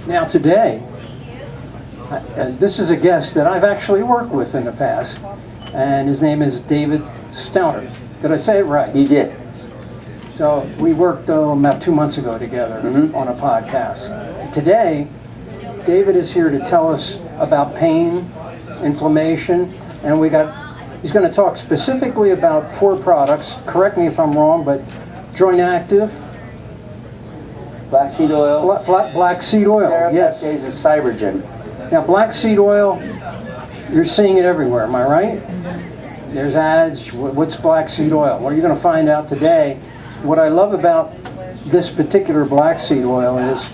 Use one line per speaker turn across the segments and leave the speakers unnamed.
Now today, this is a guest that I've actually worked with in the past, and his name is David Stouder. Did I say it right?
You did.
So we worked about 2 months ago together on a podcast. Today, David is here to tell us about pain, inflammation, and he's going to talk specifically about 4 products. Correct me if I'm wrong, but Joint Active,
Black seed oil.
Black seed oil, yes.
Serapeptase is Cybergen.
Now, black seed oil, you're seeing it everywhere, am I right? There's ads, what's black seed oil? Well, you're going to find out today. What I love about this particular black seed oil is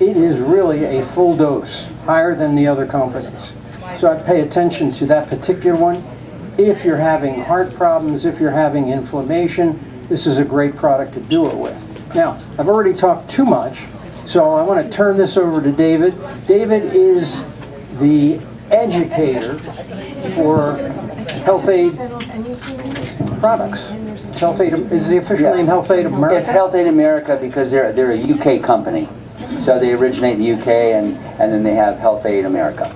it is really a full dose, higher than the other companies. So I pay attention to that particular one. If you're having heart problems, if you're having inflammation, this is a great product to do it with. Now, I've already talked too much, so I want to turn this over to David. David is the educator for Health Aid products. Health Aid is the official name Health Aid America?
It's Health Aid America because they're a UK company. So they originate in the UK and then they have Health Aid America.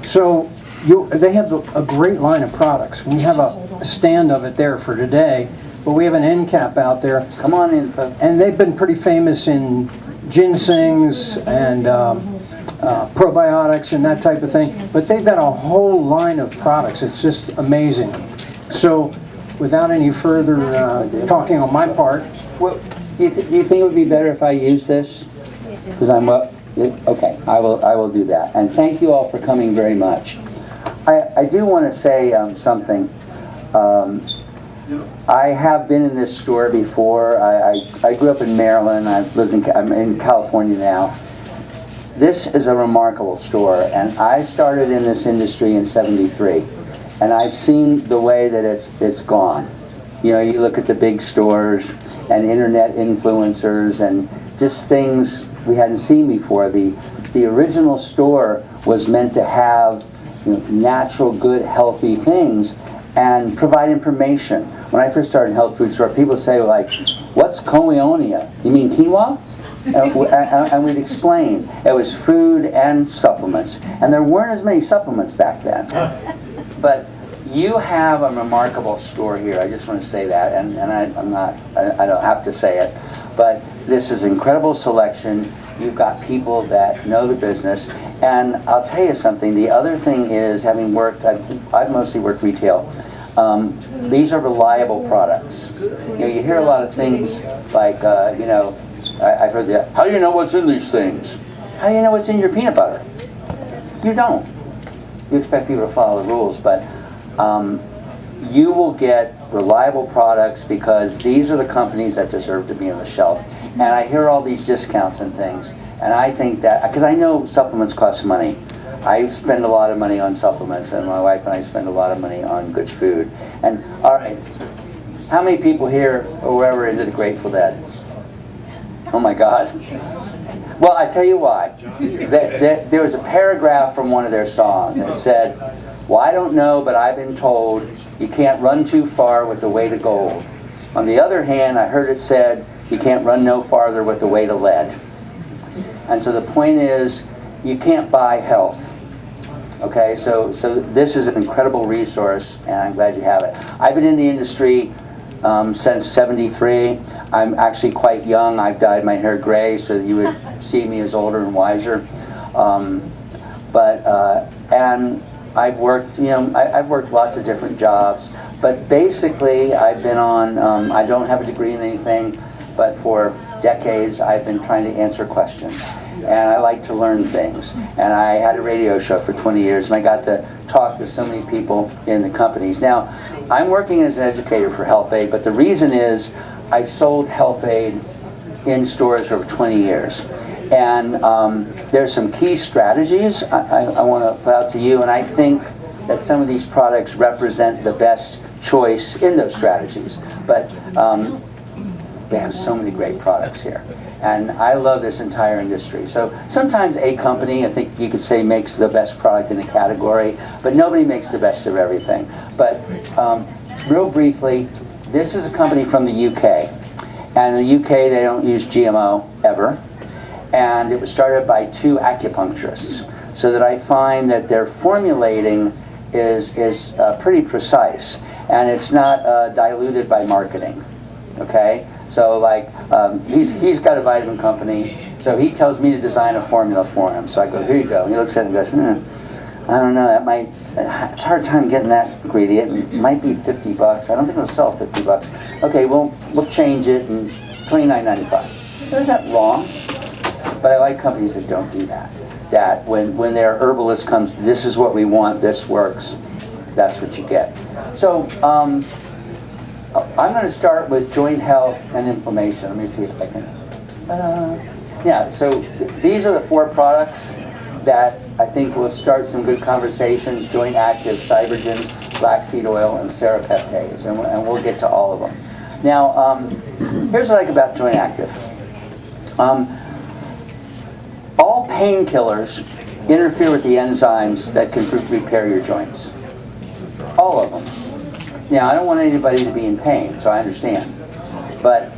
So they have a great line of products. We have a stand of it there for today, but we have an end cap out there.
Come on in, folks.
And they've been pretty famous in ginsengs and probiotics and that type of thing. But they've got a whole line of products. It's just amazing. So without any further talking on my part.
Well, do you think it would be better if I use this? Because I'm up. Okay, I will do that. And thank you all for coming very much. I do want to say something. I have been in this store before. I grew up in Maryland. I'm in California now. This is a remarkable store, and I started in this industry in '73, and I've seen the way that it's gone. You know, you look at the big stores and internet influencers and just things we hadn't seen before. The original store was meant to have, you know, natural, good, healthy things and provide information. When I first started in health food store, people say like, "What's coeonia? You mean quinoa?" And we'd explain it was food and supplements, and there weren't as many supplements back then. But you have a remarkable store here. I just want to say that, and I don't have to say it, but this is incredible selection. You've got people that know the business, and I'll tell you something. The other thing is, having worked, I've mostly worked retail. These are reliable products. You know, you hear a lot of things like, you know, I've heard that. How do you know what's in these things? How do you know what's in your peanut butter? You don't. You expect people to follow the rules, but you will get reliable products because these are the companies that deserve to be on the shelf. And I hear all these discounts and things, and I think that, because I know supplements cost money. I spend a lot of money on supplements, and my wife and I spend a lot of money on good food. And all right, how many people here or wherever into the Grateful Dead? Oh my God. Well, I tell you why. There was a paragraph from one of their songs that said, "Well, I don't know, but I've been told you can't run too far with the weight of gold. On the other hand, I heard it said you can't run no farther with the weight of lead." And so the point is, you can't buy health. Okay, so this is an incredible resource, and I'm glad you have it. I've been in the industry since '73. I'm actually quite young. I've dyed my hair gray so that you would see me as older and wiser. And I've worked, you know, I've worked lots of different jobs. But basically, I've been on. I don't have a degree in anything, but for decades, I've been trying to answer questions. And I like to learn things. And I had a radio show for 20 years, and I got to talk to so many people in the companies. Now, I'm working as an educator for Health Aid, but the reason is I've sold Health Aid in stores for over 20 years. And there's some key strategies I want to put out to you, and I think that some of these products represent the best choice in those strategies. But they have so many great products here. And I love this entire industry. So sometimes a company, I think you could say, makes the best product in a category, but nobody makes the best of everything. But real briefly, this is a company from the UK. And in the UK, they don't use GMO ever. and it was started by 2 acupuncturists. So that I find that their formulating is pretty precise, and it's not diluted by marketing. Okay, so like he's got a vitamin company, so he tells me to design a formula for him. So I go, here you go. And he looks at it and goes, I don't know. It's a hard time getting that ingredient. It might be $50. I don't think it'll sell $50. Okay, well we'll change it and $29.95. Is that wrong? But I like companies that don't do that. That when their herbalist comes, this is what we want, this works, that's what you get. So I'm going to start with joint health and inflammation. Let me see if I can. Yeah, so these are the 4 products that I think will start some good conversations: Joint Active, Cybergen, flaxseed oil, and serapeptase, and we'll get to all of them. Now, here's what I like about Joint Active. All painkillers interfere with the enzymes that can repair your joints. All of them. Now, I don't want anybody to be in pain, so I understand. But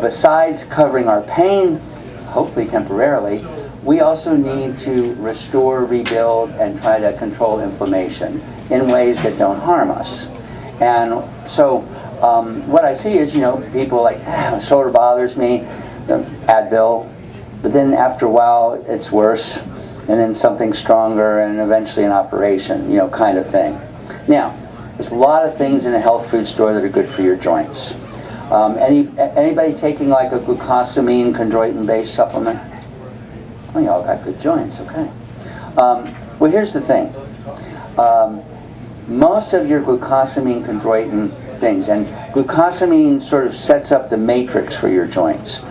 besides covering our pain, hopefully temporarily, we also need to restore, rebuild, and try to control inflammation in ways that don't harm us. And so what I see is, people like, my shoulder bothers me, Advil. But then after a while, it's worse, and then something stronger, and eventually an operation, kind of thing. Now, there's a lot of things in a health food store that are good for your joints. Anybody taking like a glucosamine chondroitin-based supplement? Oh, y'all got good joints, okay. Well, here's the thing. Most of your glucosamine chondroitin things, and glucosamine sort of sets up the matrix for your joints.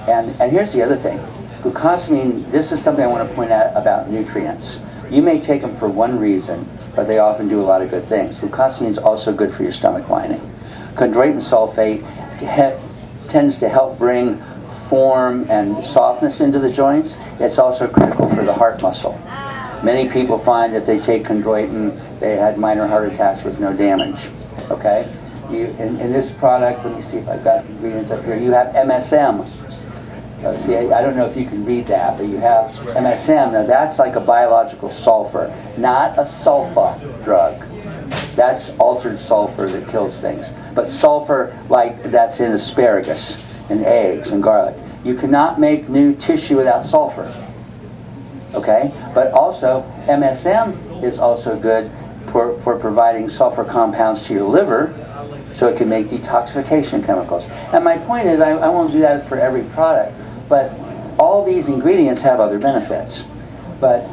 And here's the other thing. Glucosamine, this is something I want to point out about nutrients. You may take them for one reason, but they often do a lot of good things. Glucosamine is also good for your stomach lining. Chondroitin sulfate tends to help bring form and softness into the joints. It's also critical for the heart muscle. Many people find that they take chondroitin, they had minor heart attacks with no damage. Okay? In this product, let me see if I've got ingredients up here. You have MSM. See, I don't know if you can read that, but you have MSM. Now that's like a biological sulfur, not a sulfa drug. That's altered sulfur that kills things. But sulfur, like that's in asparagus and eggs and garlic. You cannot make new tissue without sulfur. Okay? But also, MSM is also good for providing sulfur compounds to your liver, so it can make detoxification chemicals. And my point is, I won't do that for every product, but all these ingredients have other benefits. But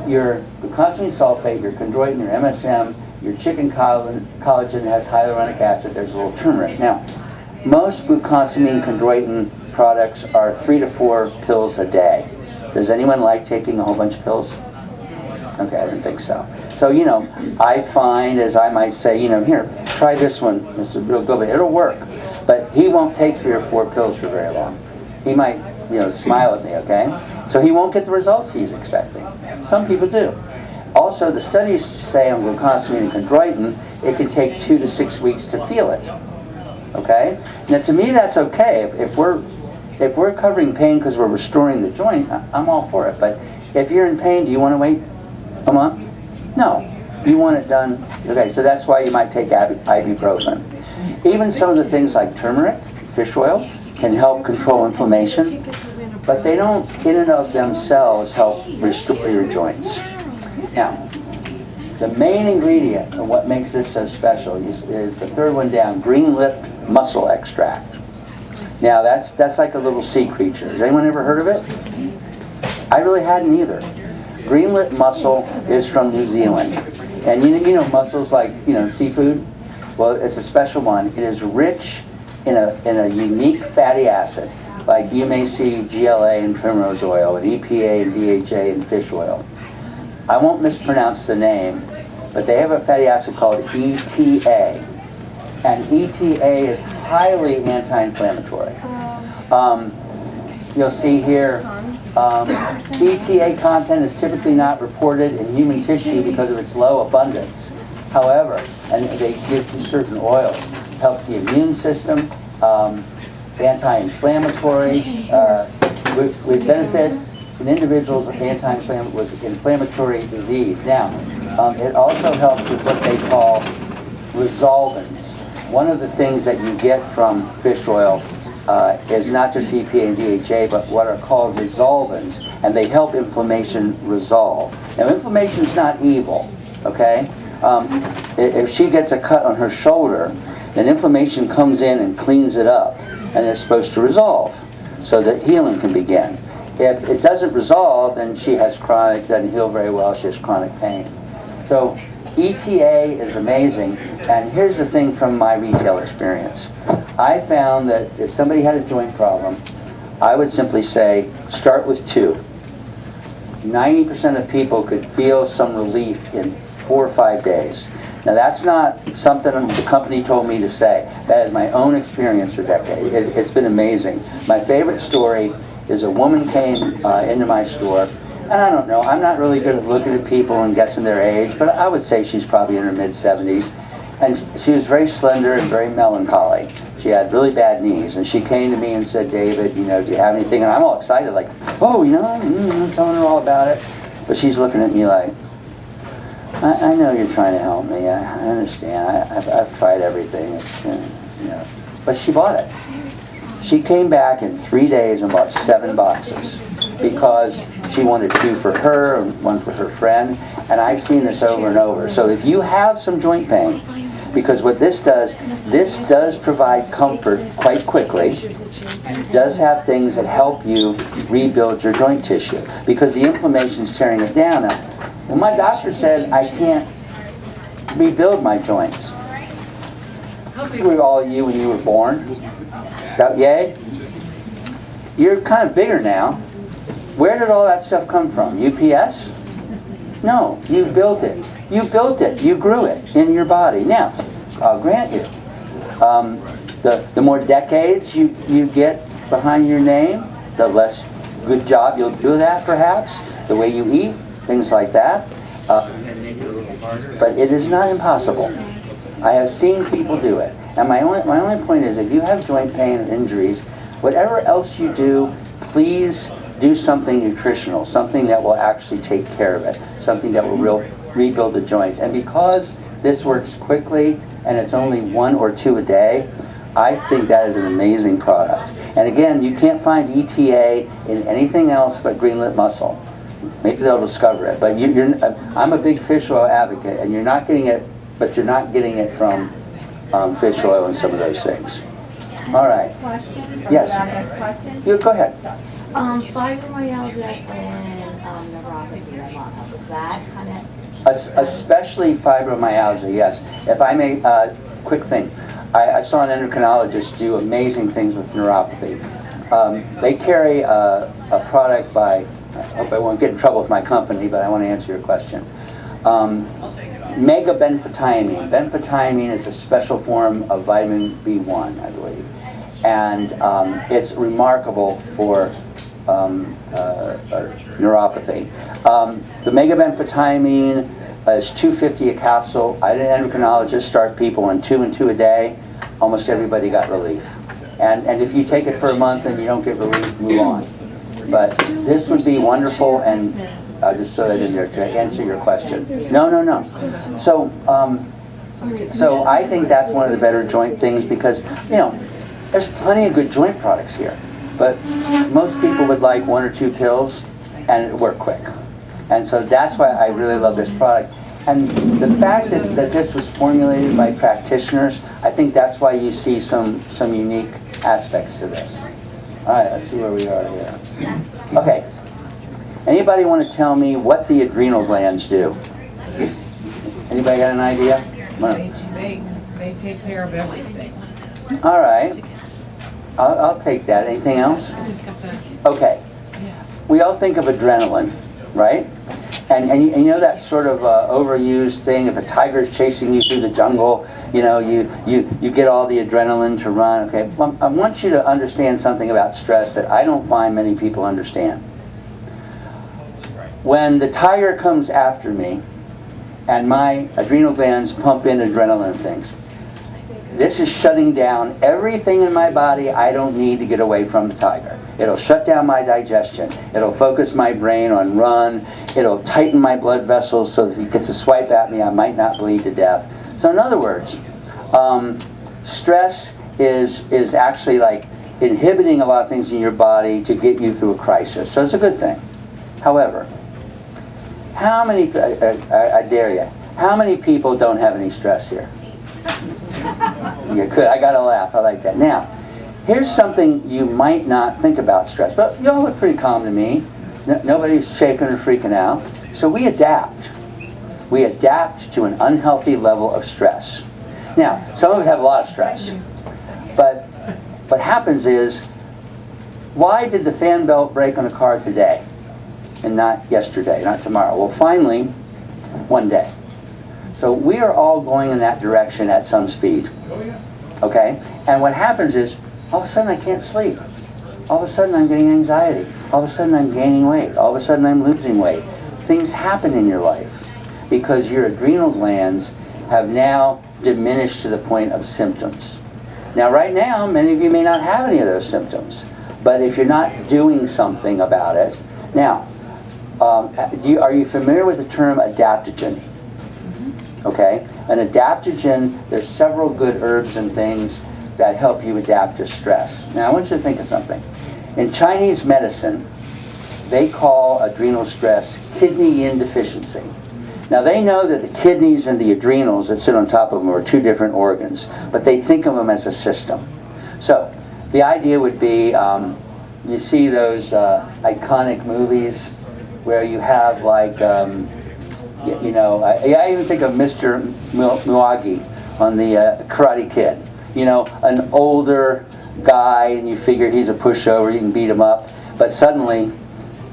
your glucosamine sulfate, your chondroitin, your MSM, your chicken collagen has hyaluronic acid, there's a little turmeric. Now, most glucosamine chondroitin products are 3 to 4 pills a day. Does anyone like taking a whole bunch of pills? Okay, I didn't think so. So, I find, as I might say, here, try this one. It's a real good one. It'll work. But he won't take 3 or 4 pills for very long. He might, smile at me, okay? So he won't get the results he's expecting. Some people do. Also, the studies say on glucosamine and chondroitin, it can take 2 to 6 weeks to feel it. Okay? Now, to me, that's okay. If we're covering pain because we're restoring the joint, I'm all for it. But if you're in pain, do you want to wait a month? No. You want it done. Okay, so that's why you might take ibuprofen. Even some of the things like turmeric, fish oil, can help control inflammation, but they don't, in and of themselves, help restore your joints. Now, the main ingredient of what makes this so special is the third one down, green-lipped mussel extract. Now, that's like a little sea creature. Has anyone ever heard of it? I really hadn't either. Green-lipped mussel is from New Zealand. And you know mussels like, seafood? Well, it's a special one. It is rich in a unique fatty acid. Like you may see GLA in primrose oil, and EPA and DHA in fish oil. I won't mispronounce the name, but they have a fatty acid called ETA. And ETA is highly anti-inflammatory. You'll see here, ETA content is typically not reported in human tissue because of its low abundance. However, and they give certain oils, helps the immune system, anti-inflammatory, we benefit in individuals with inflammatory disease. Now, it also helps with what they call resolvins. One of the things that you get from fish oil is not just EPA and DHA, but what are called resolvins, and they help inflammation resolve. Now, inflammation's not evil, okay? If she gets a cut on her shoulder, then inflammation comes in and cleans it up, and it's supposed to resolve so that healing can begin. If it doesn't resolve, then she has chronic, doesn't heal very well, she has chronic pain. So ETA is amazing, and here's the thing from my retail experience. I found that if somebody had a joint problem, I would simply say, start with 2. 90% of people could feel some relief in 4 or 5 days. Now that's not something the company told me to say. That is my own experience, Rebecca. It's been amazing. My favorite story is a woman came into my store, and I don't know, I'm not really good at looking at people and guessing their age, but I would say she's probably in her mid-70s. And she was very slender and very melancholy. She had really bad knees, and she came to me and said, David, you know, do you have anything? And I'm all excited, like, oh, you know, I'm telling her all about it. But she's looking at me like, I know you're trying to help me. I understand. I've tried everything. It's, you know. But she bought it. She came back in 3 days and bought 7 boxes because she wanted 2 for her and 1 for her friend. And I've seen this over and over. So if you have some joint pain, because what this does provide comfort quite quickly. It does have things that help you rebuild your joint tissue because the inflammation's tearing it down. Now, when my doctor said I can't rebuild my joints, who were all you when you were born? Yay? You're kind of bigger now. Where did all that stuff come from? UPS? No, you built it. You built it. You grew it in your body. Now, I'll grant you, the more decades you get behind your name, the less good job you'll do that, perhaps. The way you eat, things like that. But it is not impossible. I have seen people do it. And my only point is, if you have joint pain or injuries, whatever else you do, please do something nutritional, something that will actually take care of it, something that will rebuild the joints. And because this works quickly and it's only 1 or 2 a day, I think that is an amazing product. And again, you can't find ETA in anything else but greenlit muscle. Maybe they'll discover it. But I'm a big fish oil advocate, and you're not getting it, but you're not getting it from fish oil and some of those things. All right.
Question?
Yes.
Question?
You go ahead.
Fibromyalgia and neuropathy, a lot of that kind of.
Especially fibromyalgia, yes. If I may, quick thing. I saw an endocrinologist do amazing things with neuropathy. They carry a product by, I hope I won't get in trouble with my company, but I want to answer your question. Megabenfotiamine. Benfotiamine is a special form of vitamin B1, I believe. And it's remarkable for neuropathy. The megabenfotiamine is $2.50 a capsule. I did an endocrinologist start people on 2 and 2 a day. Almost everybody got relief. And if you take it for a month and you don't get relief, move on. But this would be wonderful, and just so that in there to answer your question. No. So I think that's one of the better joint things because, you know, there's plenty of good joint products here. But most people would like 1 or 2 pills and work quick. And so that's why I really love this product. And the fact that this was formulated by practitioners, I think that's why you see some unique aspects to this. All right, let's see where we are here. Okay. Anybody want to tell me what the adrenal glands do? Anybody got an idea?
They take care of everything.
All right. I'll take that. Anything else? Okay. We all think of adrenaline, right? And you know that sort of overused thing, if a tiger is chasing you through the jungle, you know, you get all the adrenaline to run. Okay, well, I want you to understand something about stress that I don't find many people understand. When the tiger comes after me and my adrenal glands pump in adrenaline things, this is shutting down everything in my body I don't need to get away from the tiger. It'll shut down my digestion. It'll focus my brain on run. It'll tighten my blood vessels so that if it gets a swipe at me, I might not bleed to death. So in other words, stress is actually like inhibiting a lot of things in your body to get you through a crisis. So it's a good thing. However, how many, I dare you, how many people don't have any stress here? You could. I gotta laugh. I like that. Now, here's something you might not think about stress, but y'all look pretty calm to me. Nobody's shaking or freaking out. So we adapt. We adapt to an unhealthy level of stress. Now, some of us have a lot of stress, but what happens is, why did the fan belt break on a car today and not yesterday, not tomorrow? Well, finally, one day. So we are all going in that direction at some speed. Okay? And what happens is, all of a sudden I can't sleep. All of a sudden I'm getting anxiety. All of a sudden I'm gaining weight. All of a sudden I'm losing weight. Things happen in your life because your adrenal glands have now diminished to the point of symptoms. Now right now, many of you may not have any of those symptoms, but if you're not doing something about it, now, are you familiar with the term adaptogen? Okay, an adaptogen, there's several good herbs and things that help you adapt to stress. Now I want you to think of something. In Chinese medicine, they call adrenal stress kidney yin deficiency. Now they know that the kidneys and the adrenals that sit on top of them are two different organs, but they think of them as a system. So the idea would be, you see those iconic movies where you have like, you know, I even think of Mr. Miyagi on the Karate Kid. You know, an older guy, and you figure he's a pushover, you can beat him up, but suddenly,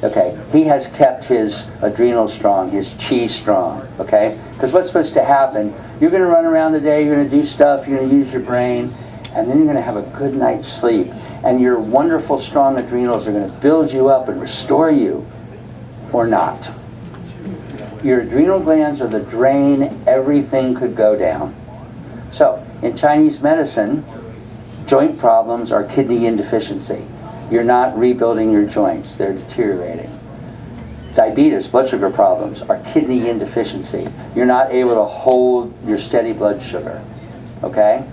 okay, he has kept his adrenals strong, his chi strong, okay? Because what's supposed to happen, you're going to run around today, you're going to do stuff, you're going to use your brain, and then you're going to have a good night's sleep, and your wonderful, strong adrenals are going to build you up and restore you, or not. Your adrenal glands are the drain, everything could go down. So, in Chinese medicine, joint problems are kidney yin deficiency. You're not rebuilding your joints, they're deteriorating. Diabetes, blood sugar problems, are kidney yin deficiency. You're not able to hold your steady blood sugar. Okay?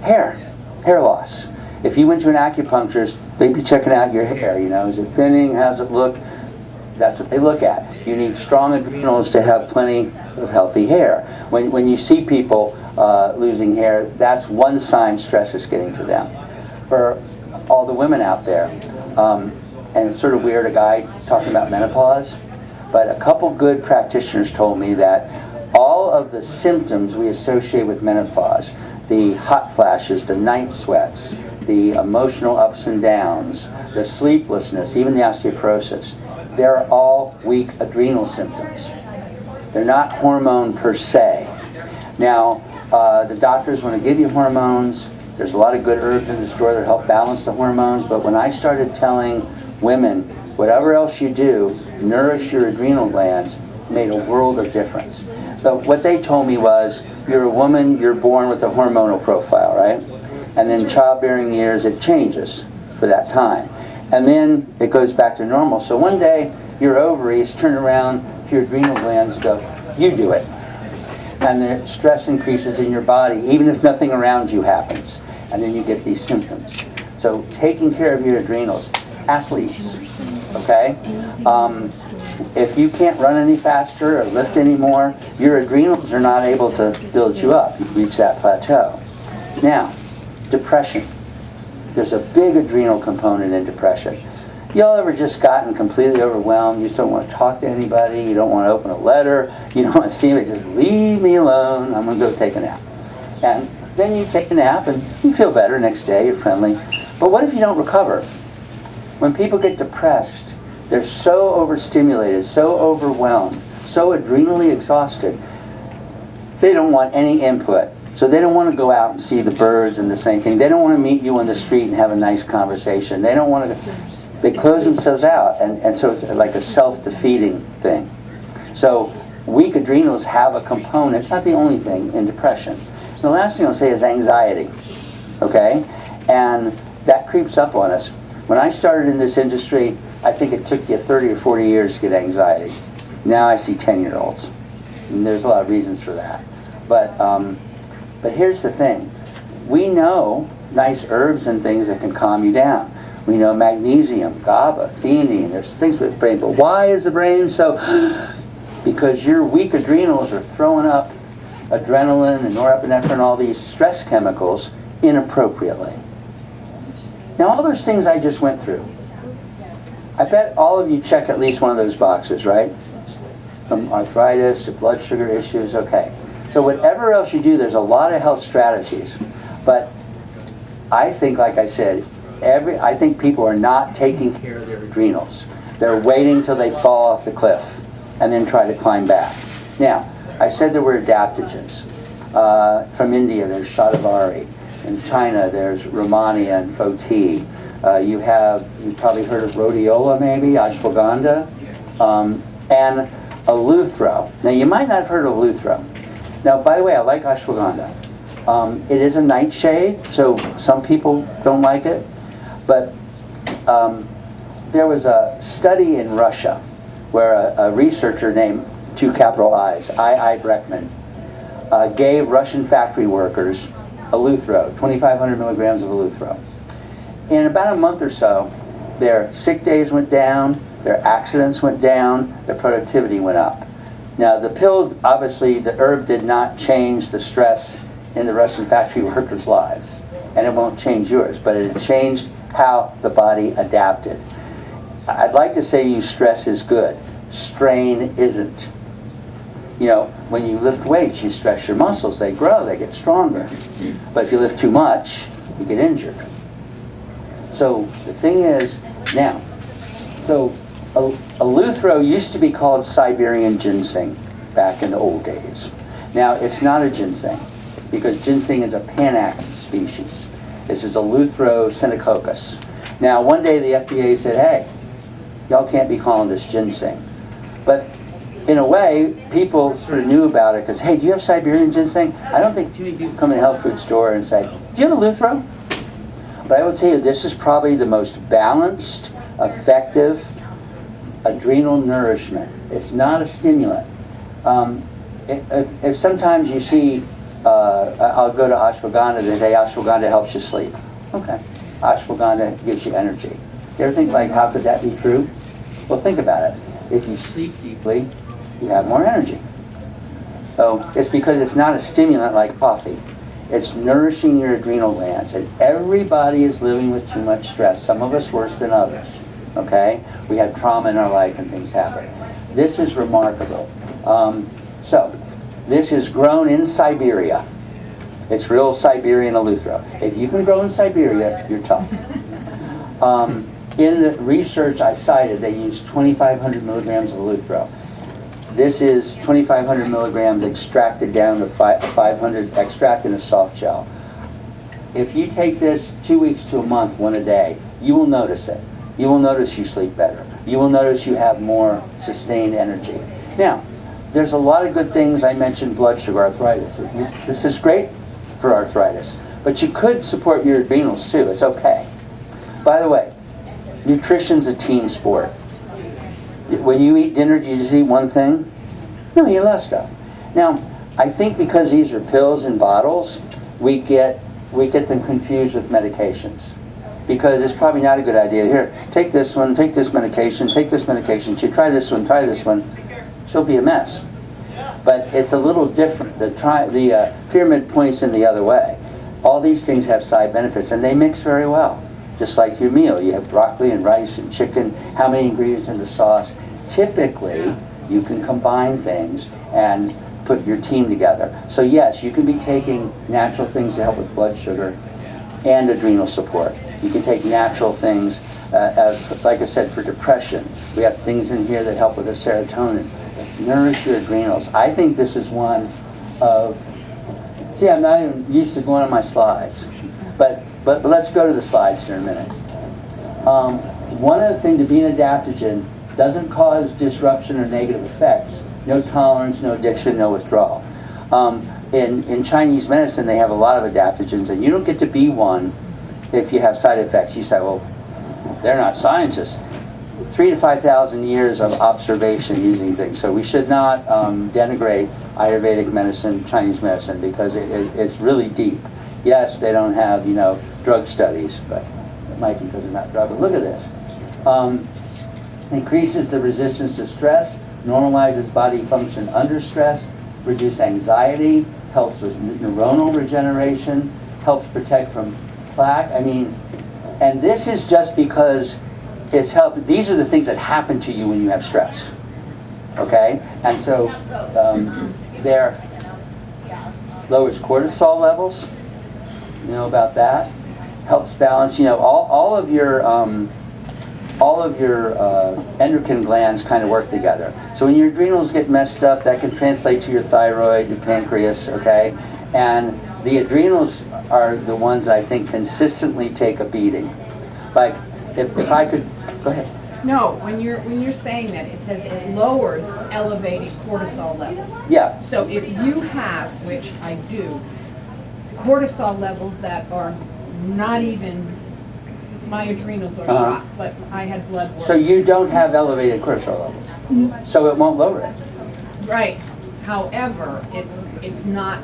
Hair loss. If you went to an acupuncturist, they'd be checking out your hair. You know, is it thinning? How's it look? That's what they look at. You need strong adrenals to have plenty of healthy hair. When you see people losing hair, that's one sign stress is getting to them. For all the women out there, and it's sort of weird, a guy talking about menopause, but a couple good practitioners told me that all of the symptoms we associate with menopause, the hot flashes, the night sweats, the emotional ups and downs, the sleeplessness, even the osteoporosis, they're all weak adrenal symptoms. They're not hormone per se. Now, the doctors want to give you hormones. There's a lot of good herbs in this drawer that help balance the hormones, but when I started telling women, whatever else you do, nourish your adrenal glands, made a world of difference. So what they told me was, you're a woman, you're born with a hormonal profile, right? And then childbearing years, it changes for that time. And then it goes back to normal. So one day, your ovaries turn around to your adrenal glands and go, you do it. And the stress increases in your body, even if nothing around you happens. And then you get these symptoms. So taking care of your adrenals. Athletes, okay? If you can't run any faster or lift anymore, your adrenals are not able to build you up. You reach that plateau. Now, depression. There's a big adrenal component in depression. Y'all ever just gotten completely overwhelmed? You just don't want to talk to anybody. You don't want to open a letter. You don't want to see me. Just leave me alone. I'm going to go take a nap. And then you take a nap and you feel better next day. You're friendly. But what if you don't recover? When people get depressed, they're so overstimulated, so overwhelmed, so adrenally exhausted, they don't want any input. So they don't want to go out and see the birds and the same thing. They don't want to meet you on the street and have a nice conversation. They don't want to, they close themselves out. And so it's like a self-defeating thing. So weak adrenals have a component, it's not the only thing, in depression. And the last thing I'll say is anxiety. Okay? And that creeps up on us. When I started in this industry, I think it took you 30 or 40 years to get anxiety. Now I see 10-year-olds. And there's a lot of reasons for that. But here's the thing. We know nice herbs and things that can calm you down. We know magnesium, GABA, theanine, there's things with the brain. But why is the brain so... Because your weak adrenals are throwing up adrenaline and norepinephrine, all these stress chemicals, inappropriately. Now, all those things I just went through, I bet all of you check at least one of those boxes, right? From arthritis to blood sugar issues, okay. So whatever else you do, there's a lot of health strategies. But I think, like I said, I think people are not taking care of their adrenals. They're waiting till they fall off the cliff and then try to climb back. Now, I said there were adaptogens. From India, there's Shatavari. In China, there's Romania and Foti. You've probably heard of rhodiola, maybe, ashwagandha, and eleuthero. Now, you might not have heard of eleuthero. Now, by the way, I like ashwagandha. It is a nightshade, so some people don't like it. But there was a study in Russia where a researcher named, 2 capital I's, I. Breckman, gave Russian factory workers eleuthero, 2,500 milligrams of eleuthero. In about a month or so, their sick days went down, their accidents went down, their productivity went up. Now, the pill, obviously, the herb did not change the stress in the Russian factory workers' lives, and it won't change yours, but it changed how the body adapted. I'd like to say use stress is good. Strain isn't. You know, when you lift weights, you stress your muscles. They grow, they get stronger. But if you lift too much, you get injured. So the thing is, now, so eleuthero used to be called Siberian ginseng back in the old days. Now, it's not a ginseng, because ginseng is a Panax species. This is Eleuthero sinococcus. Now, one day the FDA said, hey, y'all can't be calling this ginseng. But in a way, people sort of knew about it because, hey, do you have Siberian ginseng? I don't think too many people come in a health food store and say, do you have eleuthero? But I will tell you, this is probably the most balanced, effective adrenal nourishment. It's not a stimulant. If sometimes you see, I'll go to ashwagandha, they say ashwagandha helps you sleep. Okay, ashwagandha gives you energy. You ever think, like, how could that be true? Well, think about it. If you sleep deeply, you have more energy. So it's because it's not a stimulant like coffee. It's nourishing your adrenal glands. And everybody is living with too much stress. Some of us worse than others. Okay? We have trauma in our life and things happen. This is remarkable. So this is grown in Siberia. It's real Siberian eleuthero. If you can grow in Siberia, you're tough. In the research I cited, they used 2,500 milligrams of eleuthero. This is 2,500 milligrams extracted down to 500 extract in a soft gel. If you take this 2 weeks to a month, one a day, you will notice it. You will notice you sleep better. You will notice you have more sustained energy. Now, there's a lot of good things. I mentioned blood sugar, arthritis. This is great for arthritis, but you could support your adrenals too. It's okay. By the way, nutrition's a team sport. When you eat dinner, do you just eat one thing? No, you eat a lot of stuff. Now, I think because these are pills in bottles, we get them confused with medications. Because it's probably not a good idea. Here, take this one, take this medication too. Try this one. She'll be a mess. But it's a little different. The pyramid points in the other way. All these things have side benefits, and they mix very well. Just like your meal, you have broccoli and rice and chicken. How many ingredients in the sauce? Typically, you can combine things and put your team together. So yes, you can be taking natural things to help with blood sugar and adrenal support. You can take natural things, like I said, for depression. We have things in here that help with the serotonin. Nourish your adrenals. I think this is one of, see, I'm not even used to going on my slides, but let's go to the slides here in a minute. One of the things to be an adaptogen doesn't cause disruption or negative effects. No tolerance, no addiction, no withdrawal. In Chinese medicine, they have a lot of adaptogens, and you don't get to be one if you have side effects. You say, well, they're not scientists. 3,000 to 5,000 years of observation using things. So we should not denigrate Ayurvedic medicine, Chinese medicine, because it's really deep. Yes, they don't have, drug studies, but it might be because they're not drug. But look at this. Increases the resistance to stress, normalizes body function under stress, reduce anxiety, helps with neuronal regeneration, helps protect from plaque. And this is just because it's helped. These are the things that happen to you when you have stress. Okay? And so there lowers cortisol levels. You know about that. Helps balance, all of your endocrine glands kind of work together. So when your adrenals get messed up, that can translate to your thyroid, your pancreas, okay? And the adrenals are the ones I think consistently take a beating. Like, if I could, go ahead.
No, when you're saying that, it says it lowers elevated cortisol levels.
Yeah.
So if you have, which I do, cortisol levels that are not even, my adrenals are shot, but I had blood work.
So you don't have elevated cortisol levels. So it won't lower it.
Right. However, it's not.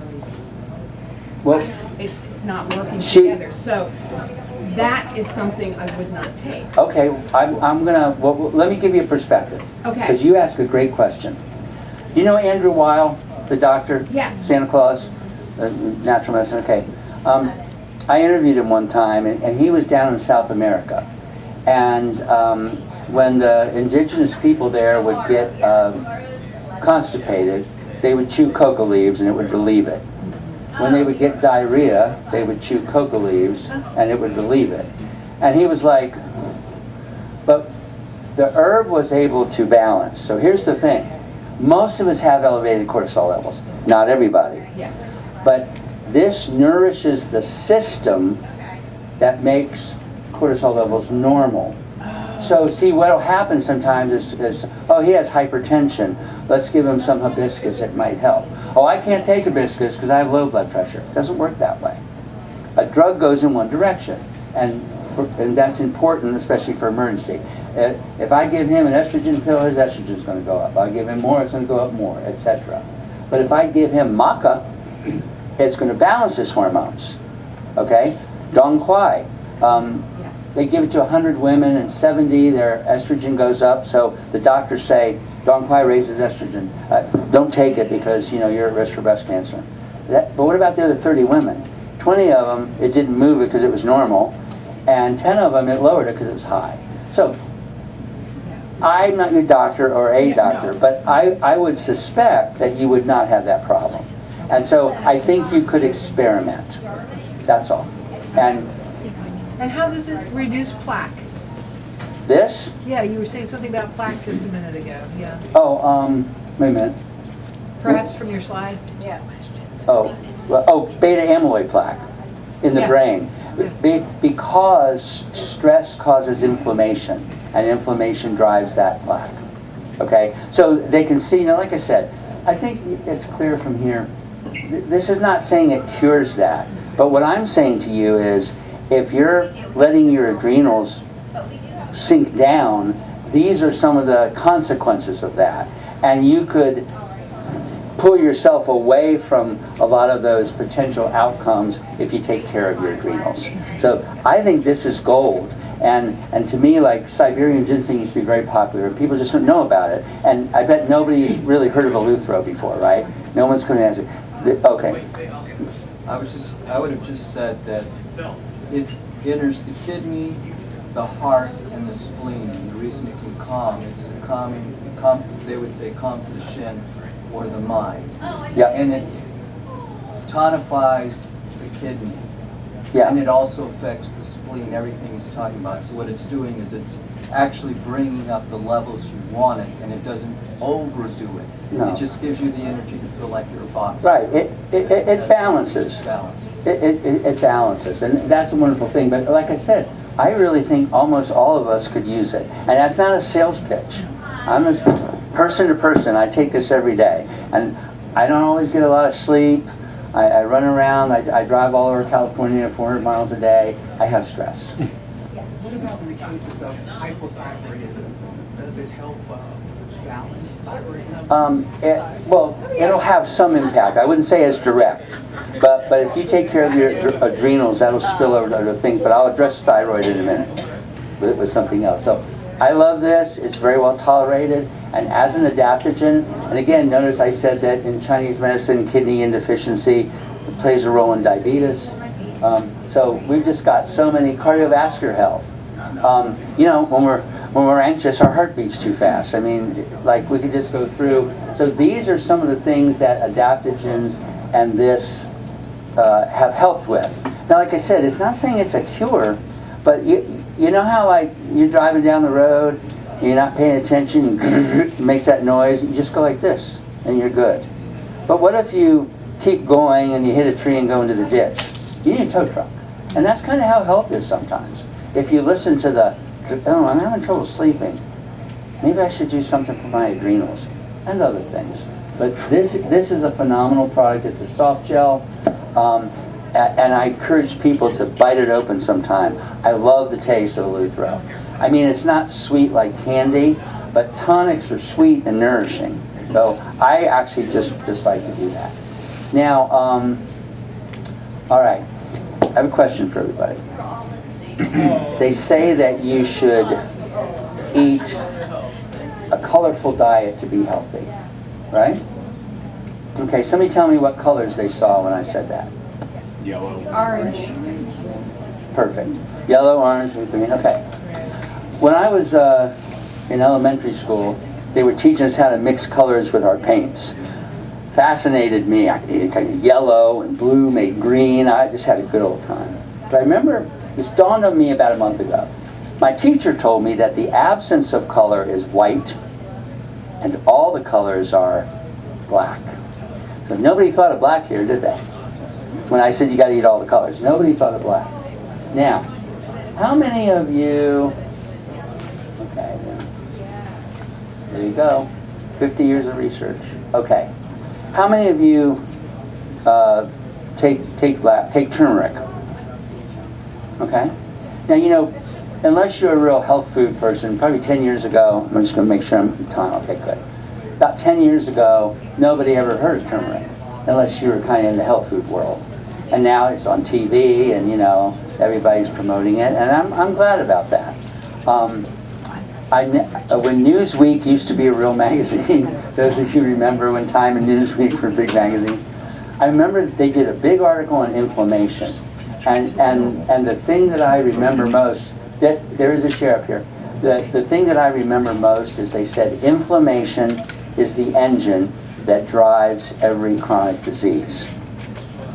Well,
it's not working together. So that is something I would not take.
Okay, I'm gonna. Well, let me give you a perspective.
Okay.
Because you asked a great question. You know Andrew Weil, the doctor?
Yes.
Santa Claus, natural medicine. Okay. I interviewed him one time, and he was down in South America. And when the indigenous people there would get constipated, they would chew coca leaves and it would relieve it. When they would get diarrhea, they would chew coca leaves and it would relieve it. And he was like, but the herb was able to balance. So here's the thing. Most of us have elevated cortisol levels. Not everybody.
Yes.
But this nourishes the system that makes cortisol levels normal. So see, what will happen sometimes is, oh, he has hypertension. Let's give him some hibiscus, it might help. Oh, I can't take hibiscus because I have low blood pressure. It doesn't work that way. A drug goes in one direction, and that's important, especially for emergency. If I give him an estrogen pill, his estrogen is going to go up. I give him more, it's going to go up more, etc. But if I give him maca, it's going to balance his hormones. Okay? Dong Quai. They give it to 100 women, and 70, their estrogen goes up. So the doctors say, Dong Quai raises estrogen. Don't take it because you're at risk for breast cancer. But what about the other 30 women? 20 of them, it didn't move it because it was normal, and 10 of them, it lowered it because it was high. So I'm not your doctor or a doctor, but I would suspect that you would not have that problem. And so I think you could experiment. That's all.
And how does it reduce plaque?
This?
Yeah, you were saying something about plaque just a minute ago. Yeah.
Oh, wait a minute.
Perhaps from your slide? Yeah.
Beta amyloid plaque in the brain. Because stress causes inflammation, and inflammation drives that plaque. Okay? So they can see, like I said, I think it's clear from here, this is not saying it cures that, but what I'm saying to you is, if you're letting your adrenals sink down, these are some of the consequences of that. And you could pull yourself away from a lot of those potential outcomes if you take care of your adrenals. So I think this is gold. And to me, like, Siberian ginseng used to be very popular. People just don't know about it. And I bet nobody's really heard of Eleuthero before, right? No one's going to answer. Okay.
I would have just said that it enters the kidney, the heart, and the spleen. And the reason it can calm, it's calming, they would say calms the shin or the mind.
Yeah.
And it tonifies the kidney.
Yeah.
And it also affects the spleen, everything he's talking about. So what it's doing is it's actually bringing up the levels you want it, and it doesn't overdo it.
No.
It just gives you the energy to feel like you're a boxer.
Right. It balances.
Balance.
It balances, and that's a wonderful thing. But like I said, I really think almost all of us could use it. And that's not a sales pitch. I'm a person to person. I take this every day. And I don't always get a lot of sleep. I run around, I drive all over California 400 miles a day. I have stress.
What about in the cases of hypothyroidism? Does it help balance thyroid levels?
Well, it'll have some impact. I wouldn't say as direct, but if you take care of your adrenals, that'll spill over to other things. But I'll address thyroid in a minute with something else. So I love this. It's very well tolerated, and as an adaptogen. And again, notice I said that in Chinese medicine, kidney insufficiency plays a role in diabetes. So we've just got so many cardiovascular health. You know, when we're anxious, our heart beats too fast. I mean, like we could just go through. So these are some of the things that adaptogens and this have helped with. Now, like I said, it's not saying it's a cure, but you know how like you're driving down the road, and you're not paying attention, it makes that noise. You just go like this, and you're good. But what if you keep going and you hit a tree and go into the ditch? You need a tow truck, and that's kind of how health is sometimes. If you listen to the, oh, I'm having trouble sleeping. Maybe I should do something for my adrenals and other things. But this is a phenomenal product. It's a soft gel, and I encourage people to bite it open sometime. I love the taste of Eleuthero. I mean, it's not sweet like candy, but tonics are sweet and nourishing. So I actually just like to do that. Now, all right, I have a question for everybody. They say that you should eat a colorful diet to be healthy, right? Okay, somebody tell me what colors they saw when I said that.
Orange.
Perfect. Yellow, orange, and green. Okay. When I was in elementary school, they were teaching us how to mix colors with our paints. Fascinated me. Kind of yellow and blue made green. I just had a good old time. But I remember, this dawned on me about a month ago. My teacher told me that the absence of color is white, and all the colors are black. But nobody thought of black here, did they? When I said you got to eat all the colors, nobody thought of black. Now, how many of you? Okay, there you go. 50 years of research. Okay, how many of you take turmeric? Okay. Now, you know, unless you're a real health food person, probably 10 years ago, I'm just going to make sure I'm in time. Okay, good. About 10 years ago, nobody ever heard of turmeric, unless you were kind of in the health food world. And now it's on TV, and, you know, everybody's promoting it, and I'm glad about that. When Newsweek used to be a real magazine, those of you remember when Time and Newsweek were big magazines, I remember they did a big article on inflammation. And the thing that I remember most, there is a chair up here. The thing that I remember most is they said inflammation is the engine that drives every chronic disease.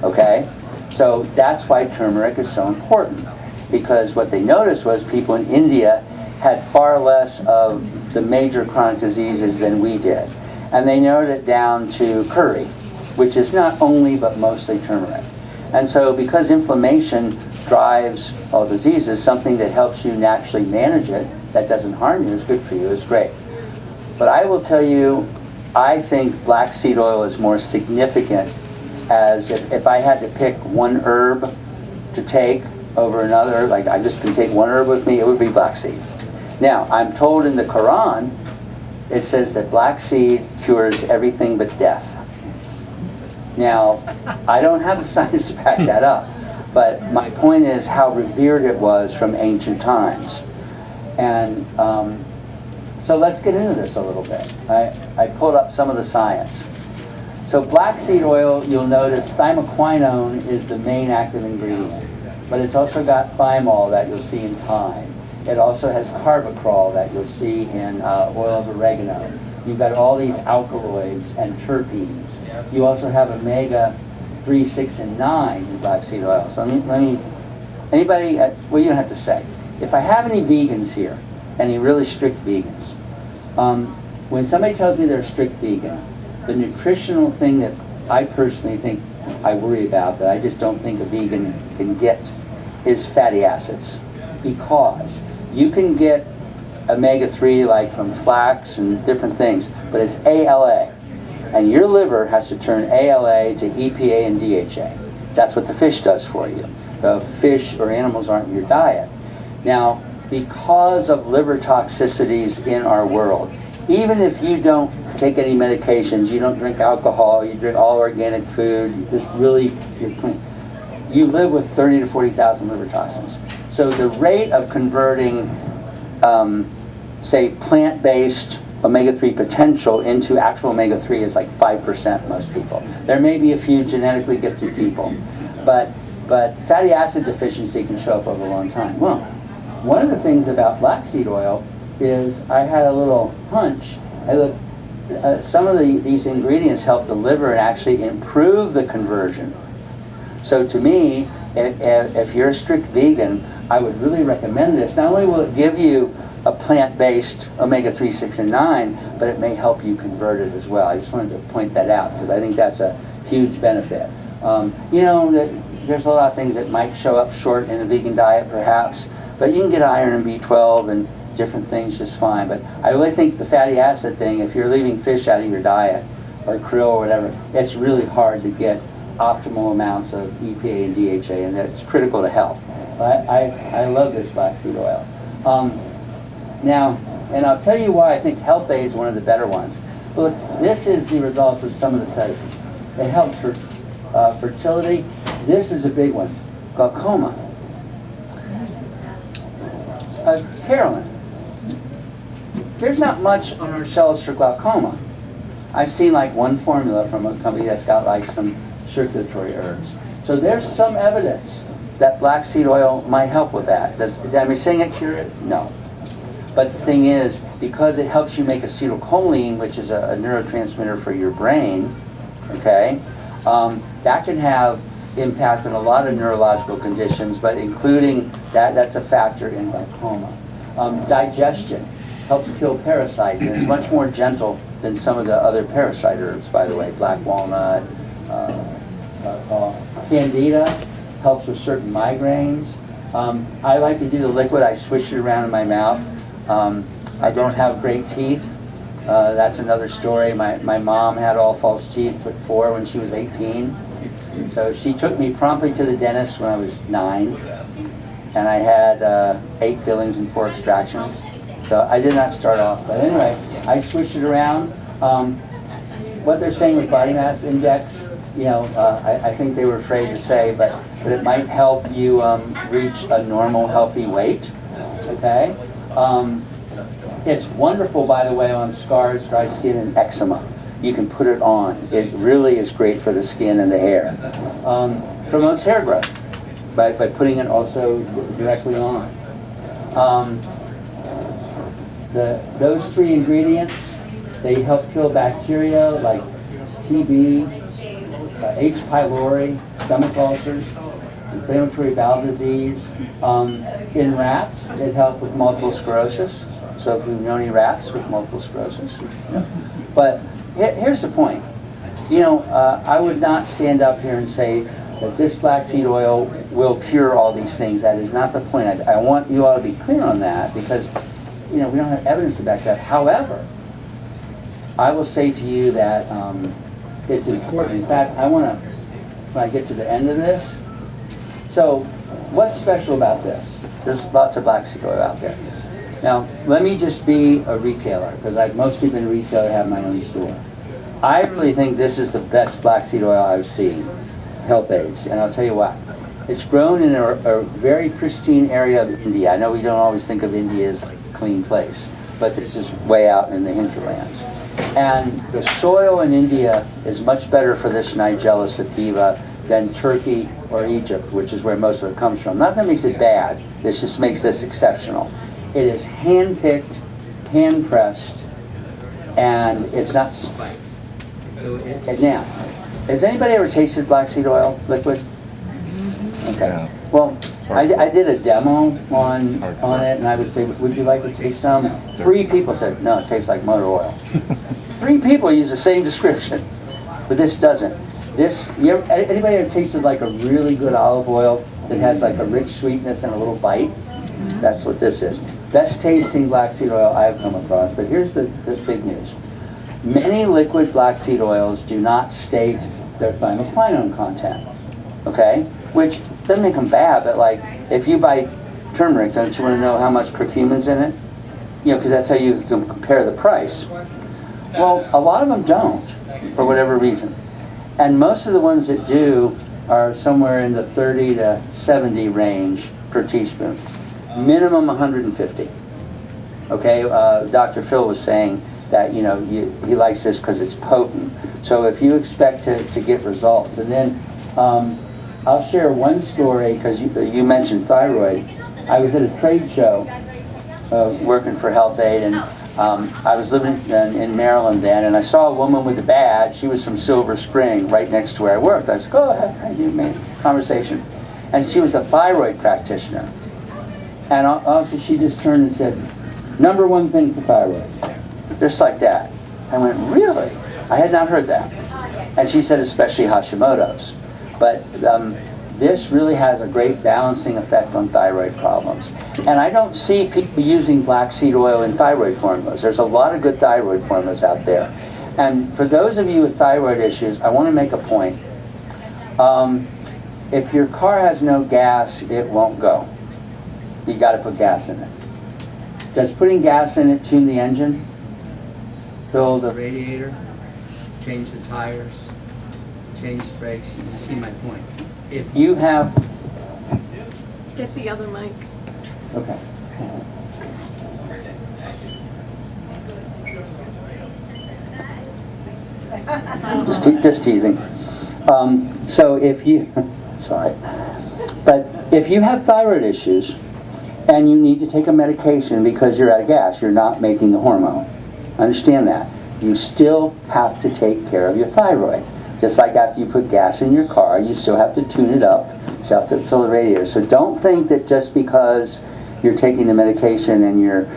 Okay? So that's why turmeric is so important. Because what they noticed was people in India had far less of the major chronic diseases than we did. And they narrowed it down to curry, which is not only but mostly turmeric. And so because inflammation drives all diseases, something that helps you naturally manage it, that doesn't harm you, is good for you, is great. But I will tell you, I think black seed oil is more significant, as if I had to pick one herb to take over another, like I just can take one herb with me, it would be black seed. Now, I'm told in the Quran, it says that black seed cures everything but death. Now, I don't have the science to back that up, but my point is how revered it was from ancient times. And so let's get into this a little bit. I pulled up some of the science. So black seed oil, you'll notice thymoquinone is the main active ingredient, but it's also got thymol that you'll see in thyme. It also has carbacrol that you'll see in oil of oregano. You've got all these alkaloids and terpenes. You also have omega 3, 6, and 9 in black seed oil. So let me anybody, well, you don't have to say. If I have any vegans here, any really strict vegans, when somebody tells me they're a strict vegan, the nutritional thing that I personally think I worry about, that I just don't think a vegan can get, is fatty acids. Because you can get omega-3 like from flax and different things, but it's ALA. And your liver has to turn ALA to EPA and DHA. That's what the fish does for you. The fish or animals aren't in your diet. Now, because of liver toxicities in our world, even if you don't take any medications, you don't drink alcohol, you drink all organic food, you're clean, you live with 30 to 40,000 liver toxins. So the rate of converting, say, plant-based omega-3 potential into actual omega-3 is like 5% most people. There may be a few genetically gifted people, but fatty acid deficiency can show up over a long time. Well, one of the things about black seed oil is I had a little hunch. I looked, some of these ingredients help the liver and actually improve the conversion. So to me, if you're a strict vegan, I would really recommend this. Not only will it give you a plant-based omega-3, 6, and 9, but it may help you convert it as well. I just wanted to point that out because I think that's a huge benefit. There's a lot of things that might show up short in a vegan diet perhaps, but you can get iron and B12 and different things just fine. But I really think the fatty acid thing, if you're leaving fish out of your diet or krill or whatever, it's really hard to get optimal amounts of EPA and DHA, and that's critical to health. I love this black seed oil. Now, and I'll tell you why I think Health Aid is one of the better ones. Look, this is the results of some of the studies. It helps for fertility. This is a big one, glaucoma. Carolyn, there's not much on our shelves for glaucoma. I've seen like one formula from a company that's got like some circulatory herbs. So there's some evidence that black seed oil might help with that. Am I saying it cure it? No. But the thing is, because it helps you make acetylcholine, which is a neurotransmitter for your brain, okay, that can have impact on a lot of neurological conditions, but including that's a factor in glaucoma. Digestion helps kill parasites, and it's much more gentle than some of the other parasite herbs, by the way, black walnut, candida helps with certain migraines. I like to do the liquid, I swish it around in my mouth. I don't have great teeth. That's another story. My mom had all false teeth but 4 when she was 18. So she took me promptly to the dentist when I was 9. And I had 8 fillings and 4 extractions. So I did not start off. But anyway, I swished it around. What they're saying with body mass index, I think they were afraid to say, but it might help you reach a normal, healthy weight. Okay? It's wonderful, by the way, on scars, dry skin, and eczema. You can put it on. It really is great for the skin and the hair. Promotes hair growth by putting it also directly on. Those 3 ingredients, they help kill bacteria like TB, H. pylori, stomach ulcers, inflammatory bowel disease. In rats, it helped with multiple sclerosis. So if you've known any rats with multiple sclerosis. But here's the point. I would not stand up here and say that this black seed oil will cure all these things. That is not the point. I want you all to be clear on that because, we don't have evidence to back that. However, I will say to you that it's important. In fact, I want to, when I get to the end of this, so what's special about this? There's lots of black seed oil out there. Now, let me just be a retailer, because I've mostly been a retailer, have my own store. I really think this is the best black seed oil I've seen, Health Aids, and I'll tell you why. It's grown in a very pristine area of India. I know we don't always think of India as a clean place, but this is way out in the hinterlands. And the soil in India is much better for this Nigella sativa than Turkey or Egypt, which is where most of it comes from. Not that makes it bad, this just makes this exceptional. It is hand-picked, hand-pressed, and it's not spiked. Now, has anybody ever tasted black seed oil liquid? Okay. Well, I did a demo on it, and I would say, would you like to taste some? 3 people said, no, it tastes like motor oil. 3 people use the same description, but this doesn't. Anybody ever tasted like a really good olive oil that has like a rich sweetness and a little bite? That's what this is. Best tasting black seed oil I've come across, but here's the big news. Many liquid black seed oils do not state their thymoquinone content, okay? Which doesn't make them bad, but like, if you buy turmeric, don't you want to know how much curcumin's in it? You know, because that's how you can compare the price. Well, a lot of them don't, for whatever reason. And most of the ones that do are somewhere in the 30 to 70 range per teaspoon. Minimum 150. Okay, Dr. Phil was saying that, you know, he likes this because it's potent. So if you expect to get results, and then I'll share one story, because you mentioned thyroid. I was at a trade show working for Health Aid, and I was living in Maryland then, and I saw a woman with a badge. She was from Silver Spring, right next to where I worked. I said, go ahead, you made conversation. And she was a thyroid practitioner. And obviously she just turned and said, number one thing for thyroid. Just like that. I went, really? I had not heard that. And she said, especially Hashimoto's. But this really has a great balancing effect on thyroid problems. And I don't see people using black seed oil in thyroid formulas. There's a lot of good thyroid formulas out there. And for those of you with thyroid issues, I want to make a point. If your car has no gas, it won't go. You got to put gas in it. Does putting gas in it tune the engine? Fill the radiator? Change the tires? Change the brakes? You see my point. If you have...
Get the other mic.
Okay. Just teasing. So if you... Sorry. But if you have thyroid issues, and you need to take a medication because you're out of gas, you're not making the hormone. Understand that. You still have to take care of your thyroid. Just like after you put gas in your car, you still have to tune it up, you still have to fill the radiator. So don't think that just because you're taking the medication and your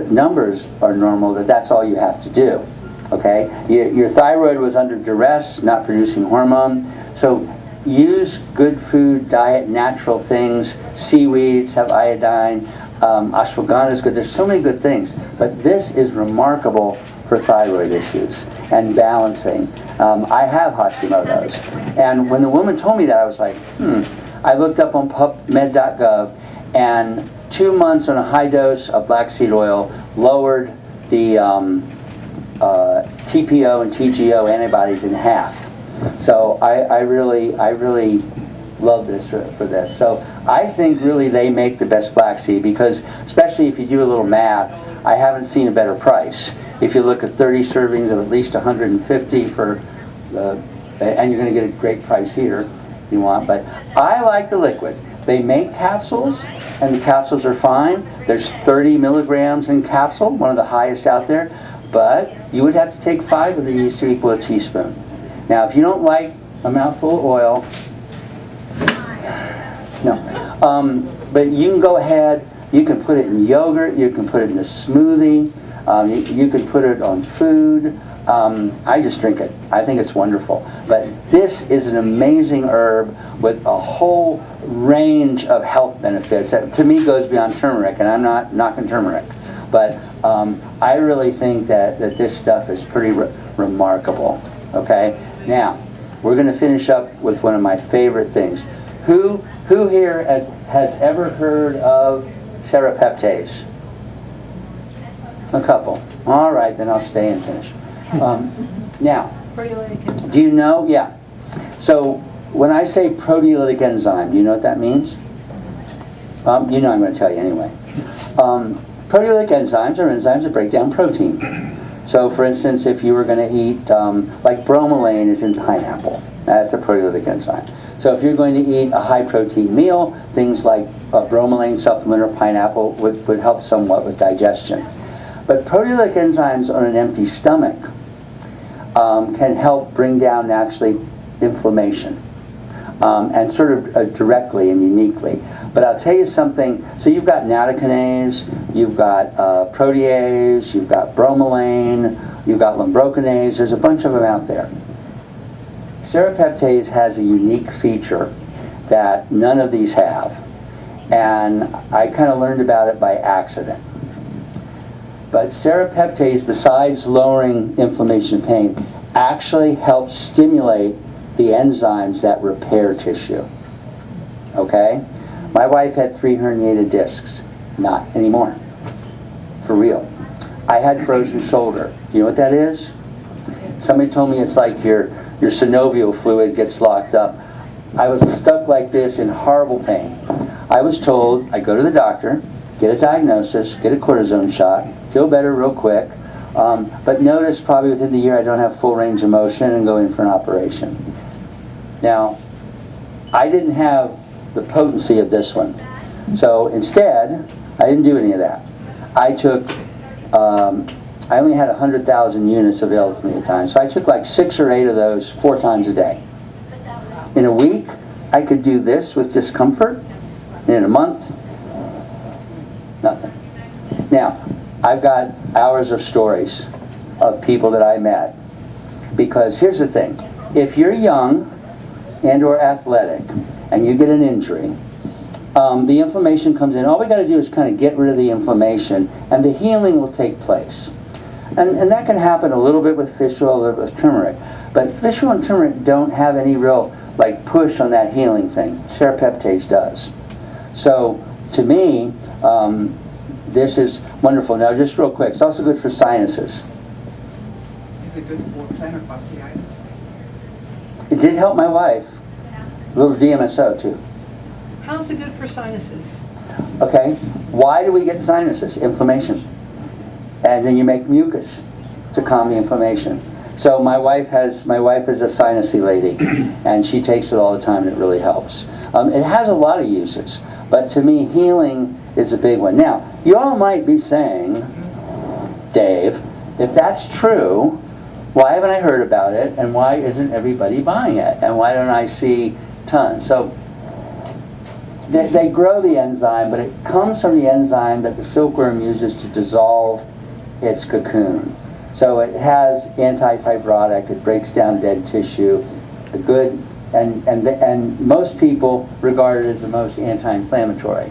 numbers are normal, that that's all you have to do. Okay? Your thyroid was under duress, not producing hormone. So use good food, diet, natural things. Seaweeds have iodine. Ashwagandha is good. There's so many good things. But this is remarkable for thyroid issues and balancing. I have Hashimoto's. And when the woman told me that, I was like, I looked up on PubMed.gov, and 2 months on a high dose of black seed oil lowered the TPO and TGO antibodies in half. So I really love this for this. So I think really they make the best flaxseed, because especially if you do a little math, I haven't seen a better price. If you look at 30 servings of at least 150 for, and you're going to get a great price here if you want, but I like the liquid. They make capsules, and the capsules are fine. There's 30 milligrams in capsule, one of the highest out there, but you would have to take 5 of these to equal a teaspoon. Now, if you don't like a mouthful of oil, no. But you can go ahead, you can put it in yogurt, you can put it in a smoothie, you can put it on food. I just drink it. I think it's wonderful. But this is an amazing herb with a whole range of health benefits that to me goes beyond turmeric, and I'm not knocking turmeric. But I really think that this stuff is pretty remarkable. Okay? Now, we're going to finish up with one of my favorite things. Who here has ever heard of serapeptase? A couple. All right, then I'll stay and finish. Now, do you know? Yeah. So when I say proteolytic enzyme, do you know what that means? You know I'm going to tell you anyway. Proteolytic enzymes are enzymes that break down protein. So for instance, if you were going to eat, like bromelain is in pineapple. That's a proteolytic enzyme. So if you're going to eat a high protein meal, things like a bromelain supplement or pineapple would help somewhat with digestion. But proteolytic enzymes on an empty stomach can help bring down naturally inflammation, and sort of directly and uniquely. But I'll tell you something. So you've got nattokinase, you've got protease, you've got bromelain, you've got lumbrokinase. There's a bunch of them out there. Serapeptase has a unique feature that none of these have, and I kind of learned about it by accident. But serrapeptase, besides lowering inflammation and pain, actually helps stimulate the enzymes that repair tissue. Okay? My wife had 3 herniated discs. Not anymore. For real. I had frozen shoulder. You know what that is? Somebody told me it's like your synovial fluid gets locked up. I was stuck like this in horrible pain. I was told I go to the doctor, get a diagnosis, get a cortisone shot, feel better real quick, but notice probably within the year I don't have full range of motion and go in for an operation. Now, I didn't have the potency of this one. So instead, I didn't do any of that. I took, I only had 100,000 units available to me at the time, so I took like 6 or 8 of those 4 times a day. In a week, I could do this with discomfort, and in a month, nothing. Now, I've got hours of stories of people that I met, because here's the thing. If you're young and or athletic, and you get an injury, the inflammation comes in. All we got to do is kind of get rid of the inflammation, and the healing will take place. And that can happen a little bit with fish oil, a little bit with turmeric. But fish oil and turmeric don't have any real push on that healing thing. Serrapeptase does. So to me, this is wonderful. Now, just real quick, it's also good for sinuses.
Is it good for plantar fasciitis?
It did help my wife. A little DMSO too.
How's it good for sinuses?
Okay, why do we get sinuses? Inflammation. And then you make mucus to calm the inflammation. So my wife is a sinusy lady, and she takes it all the time, and it really helps. It has a lot of uses, but to me, healing is a big one. Now, you all might be saying, Dave, if that's true, why haven't I heard about it, and why isn't everybody buying it, and why don't I see tons? So they grow the enzyme, but it comes from the enzyme that the silkworm uses to dissolve its cocoon. So it has anti-fibrotic, it breaks down dead tissue, a good, and most people regard it as the most anti-inflammatory.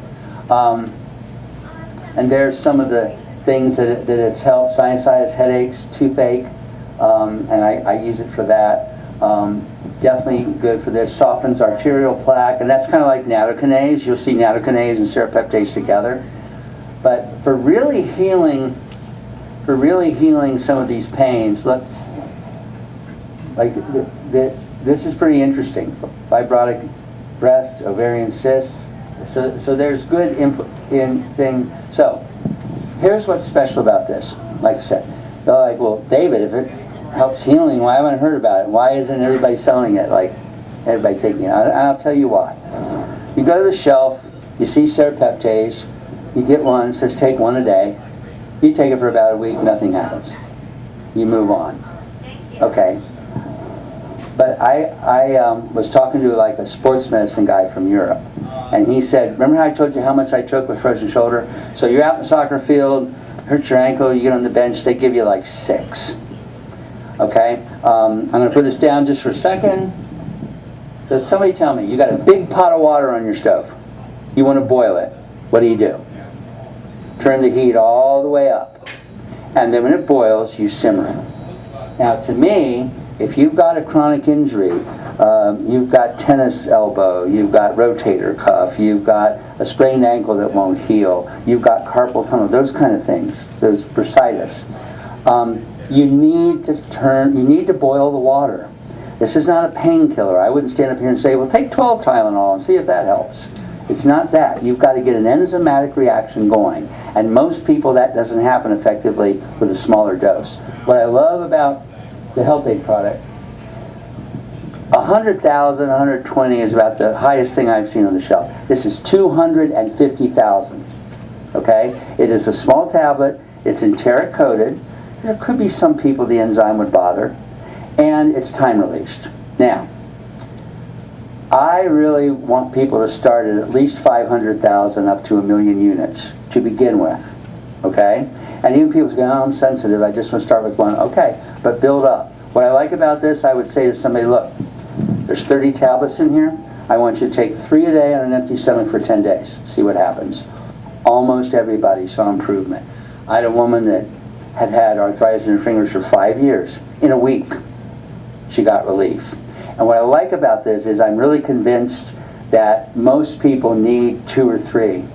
And there's some of the things that it's helped: sinusitis, headaches, toothache, and I use it for that. Definitely good for this. Softens arterial plaque, and that's kind of like nattokinase. You'll see nattokinase and serrapeptase together. But for really healing some of these pains, look, like this is pretty interesting. Fibrotic breast, ovarian cysts. So there's good in thing. So here's what's special about this. Like I said, they're like, well, David, if it helps healing, why haven't I heard about it? Why isn't everybody selling it? Like everybody taking it? I'll tell you why. You go to the shelf, you see serrapeptase, you get one, it says take 1 a day. You take it for about a week, nothing happens. You move on. Okay. But I was talking to like a sports medicine guy from Europe, and he said, remember how I told you how much I took with frozen shoulder? So you're out in the soccer field, hurt your ankle, you get on the bench, they give you like 6. Okay? I'm going to put this down just for a second. So somebody tell me, you got a big pot of water on your stove. You want to boil it. What do? Turn the heat all the way up. And then when it boils, you simmer it. Now to me, if you've got a chronic injury, you've got tennis elbow, you've got rotator cuff, you've got a sprained ankle that won't heal, you've got carpal tunnel, those kind of things, those bursitis. You need to boil the water. This is not a painkiller. I wouldn't stand up here and say, well, take 12 Tylenol and see if that helps. It's not that. You've got to get an enzymatic reaction going. And most people, that doesn't happen effectively with a smaller dose. What I love about the Health Aid product, 100,000, 120 is about the highest thing I've seen on the shelf. This is 250,000. Okay? It is a small tablet. It's enteric coated. There could be some people the enzyme would bother. And it's time released. Now, I really want people to start at least 500,000 up to 1 million units to begin with, okay? And even people say, oh, I'm sensitive, I just want to start with 1. Okay, but build up. What I like about this, I would say to somebody, look, there's 30 tablets in here. I want you to take 3 a day on an empty stomach for 10 days. See what happens. Almost everybody saw improvement. I had a woman that had had arthritis in her fingers for 5 years. In a week, she got relief. And what I like about this is I'm really convinced that most people need 2 or 3,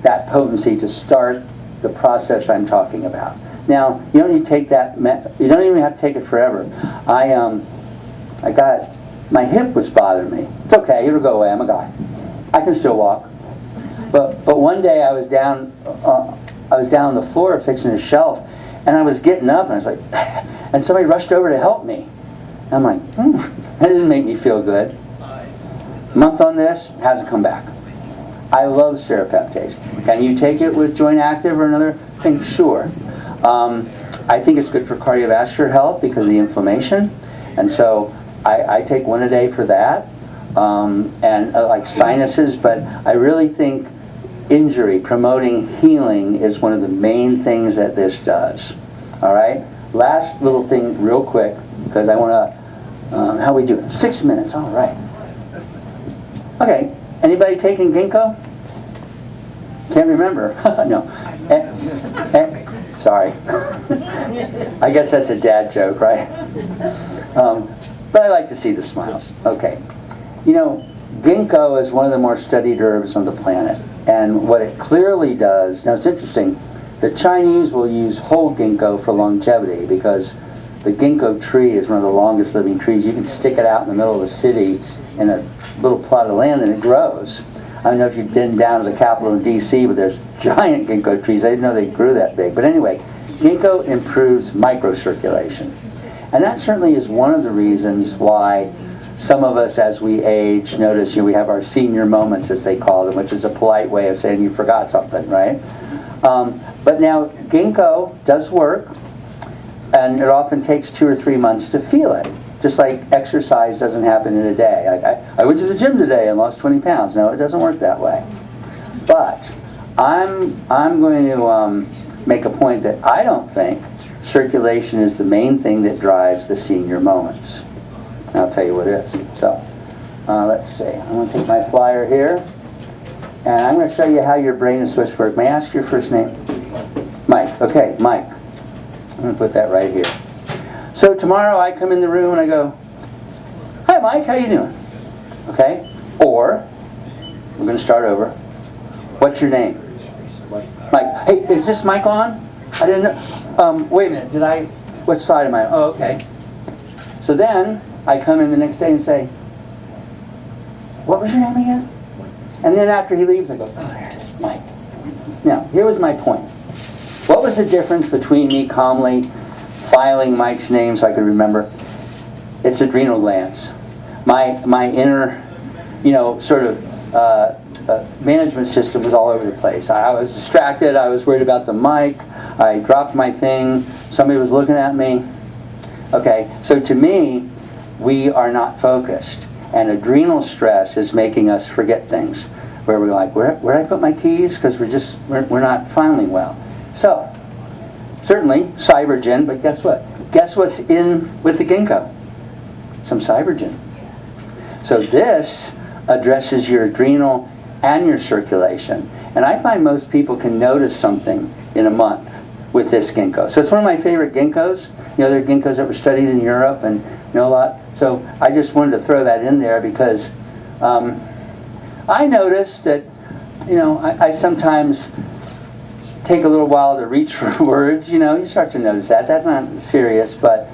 that potency to start the process I'm talking about. Now, you don't need to take that, you don't even have to take it forever. I got, my hip was bothering me. It's okay, it'll go away, I'm a guy. I can still walk. But one day I was down on the floor fixing a shelf, and I was getting up, and I was like, and somebody rushed over to help me. I'm like, that didn't make me feel good. Month on this, hasn't come back. I love serapeptase. Can you take it with Joint Active or another thing? Sure. I think it's good for cardiovascular health because of the inflammation, and so I take 1 a day for that, and like sinuses, but I really think injury, promoting healing is one of the main things that this does. All right? Last little thing real quick, because I want to, how we do? 6 minutes, all right. Okay, anybody taking ginkgo? Can't remember. No. Sorry. I guess that's a dad joke, right? But I like to see the smiles. Okay. You know, ginkgo is one of the more studied herbs on the planet. And what it clearly does, now it's interesting, the Chinese will use whole ginkgo for longevity because the ginkgo tree is one of the longest living trees. You can stick it out in the middle of a city in a little plot of land and it grows. I don't know if you've been down to the Capitol in DC, but there's giant ginkgo trees. I didn't know they grew that big. But anyway, ginkgo improves microcirculation. And that certainly is one of the reasons why some of us, as we age, notice we have our senior moments, as they call them, which is a polite way of saying you forgot something, right? But now, ginkgo does work, and it often takes 2 or 3 months to feel it. Just like exercise doesn't happen in a day. I went to the gym today and lost 20 pounds. No, it doesn't work that way. But I'm going to make a point that I don't think circulation is the main thing that drives the senior moments. And I'll tell you what it is. So, let's see. I'm going to take my flyer here. And I'm going to show you how your brain is supposed to work. May I ask your first name? Mike. Okay, Mike. I'm going to put that right here. So tomorrow I come in the room and I go, "Hi Mike, how you doing?" Okay? Or, we're going to start over. What's your name? Mike. Hey, is this mic on? I didn't know. Wait a minute, what side am I on? Oh, okay. So then, I come in the next day and say, "What was your name again?" And then after he leaves, I go, "Oh, there it is, Mike." Now, here was my point. What was the difference between me calmly filing Mike's name so I could remember? It's adrenal glands. My inner, sort of management system was all over the place. I was distracted. I was worried about the mic. I dropped my thing. Somebody was looking at me. Okay, so to me, we are not focused. And adrenal stress is making us forget things. Where we're like, where did I put my keys? Because we're not filing well. So, certainly, Cybergen, but guess what? Guess what's in with the ginkgo? Some Cybergen. So this addresses your adrenal and your circulation. And I find most people can notice something in a month with this ginkgo. So it's one of my favorite ginkgos. There are ginkgos that were studied in Europe and a lot. So I just wanted to throw that in there because I noticed that, I sometimes take a little while to reach for words. You start to notice that. That's not serious, but